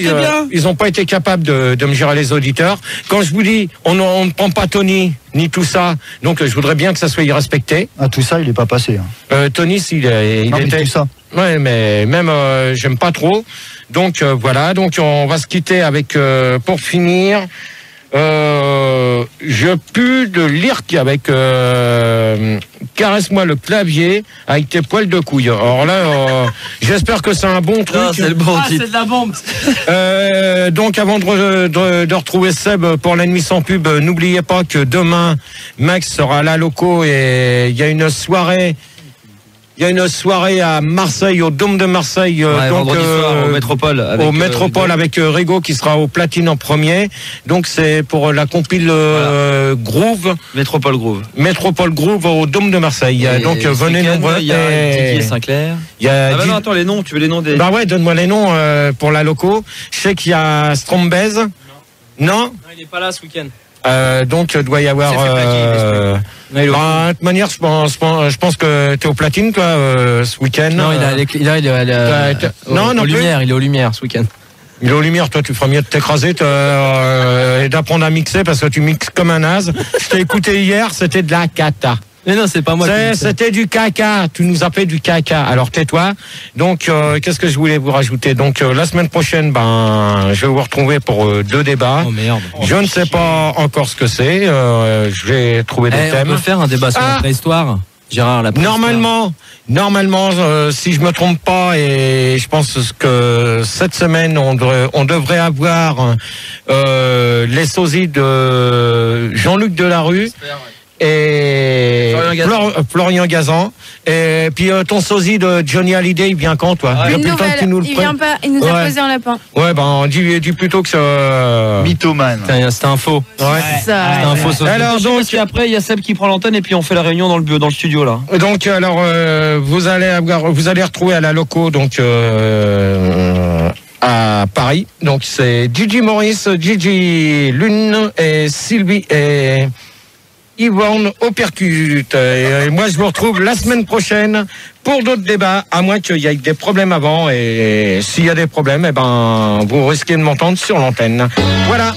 ils n'ont pas été capables de me gérer les auditeurs. Quand je vous dis, on ne prend pas Tony, ni tout ça, donc je voudrais bien que ça soit respecté. Ah, tout ça, il n'est pas passé. Tony, il était... tout ça. Ouais, mais même, j'aime pas trop. Donc, voilà. Donc, on va se quitter avec, pour finir... je pue de l'IRC avec caresse-moi le clavier avec tes poils de couille. Alors là, j'espère que c'est un bon truc. Non, c'est le bon titre. C'est de la bombe. Donc avant de retrouver Seb pour la nuit sans pub, n'oubliez pas que demain Max sera à la loco et il y a une soirée. Il y a une soirée à Marseille, au Dôme de Marseille, vendredi soir, au Métropole, avec Rigo qui sera au platine en premier. Donc c'est pour la compile Groove. Métropole Groove. Métropole Groove au Dôme de Marseille. Et donc venez nombreux. Il y a Didier Sinclair. Non, attends, les noms, tu veux les noms des... Bah ouais, donne-moi les noms pour la loco. Je sais qu'il y a Strombez. Non, il est pas là ce week-end. Donc il doit y avoir. De toute manière, je pense que t'es au platine toi ce week-end. Non, il est aux Lumières ce week-end. Il est aux Lumières, toi tu feras mieux de t'écraser et d'apprendre à mixer parce que tu mixes comme un naze. Je t'ai écouté hier, c'était de la cata. Mais non, c'est pas moi. C'était du caca. Tu nous as fait du caca. Alors tais-toi. Donc, qu'est-ce que je voulais vous rajouter? Donc, la semaine prochaine, je vais vous retrouver pour 2 débats. Oh merde. Je ne sais pas encore ce que c'est. Je vais trouver des thèmes. On peut faire un débat sur la préhistoire, Gérard. La préhistoire. Normalement, si je me trompe pas, et je pense que cette semaine, on devrait avoir les sosies de Jean-Luc Delarue. Et Florian Gazan. Et puis ton sosie de Johnny Hallyday, il vient quand toi? Il vient pas, il nous a posé en lapin. Ouais, dis plutôt que c'est mythomane. C'était un faux. Ouais. C'était un faux sosie. Alors donc après il y a Seb qui prend l'antenne et puis on fait la réunion dans le studio là. Donc alors vous allez retrouver à la loco donc à Paris. Donc c'est Gigi Maurice, Gigi Lune et Sylvie et Yvonne au percute. Et moi, je vous retrouve la semaine prochaine pour d'autres débats, à moins qu'il y ait des problèmes avant. Et s'il y a des problèmes, vous risquez de m'entendre sur l'antenne. Voilà.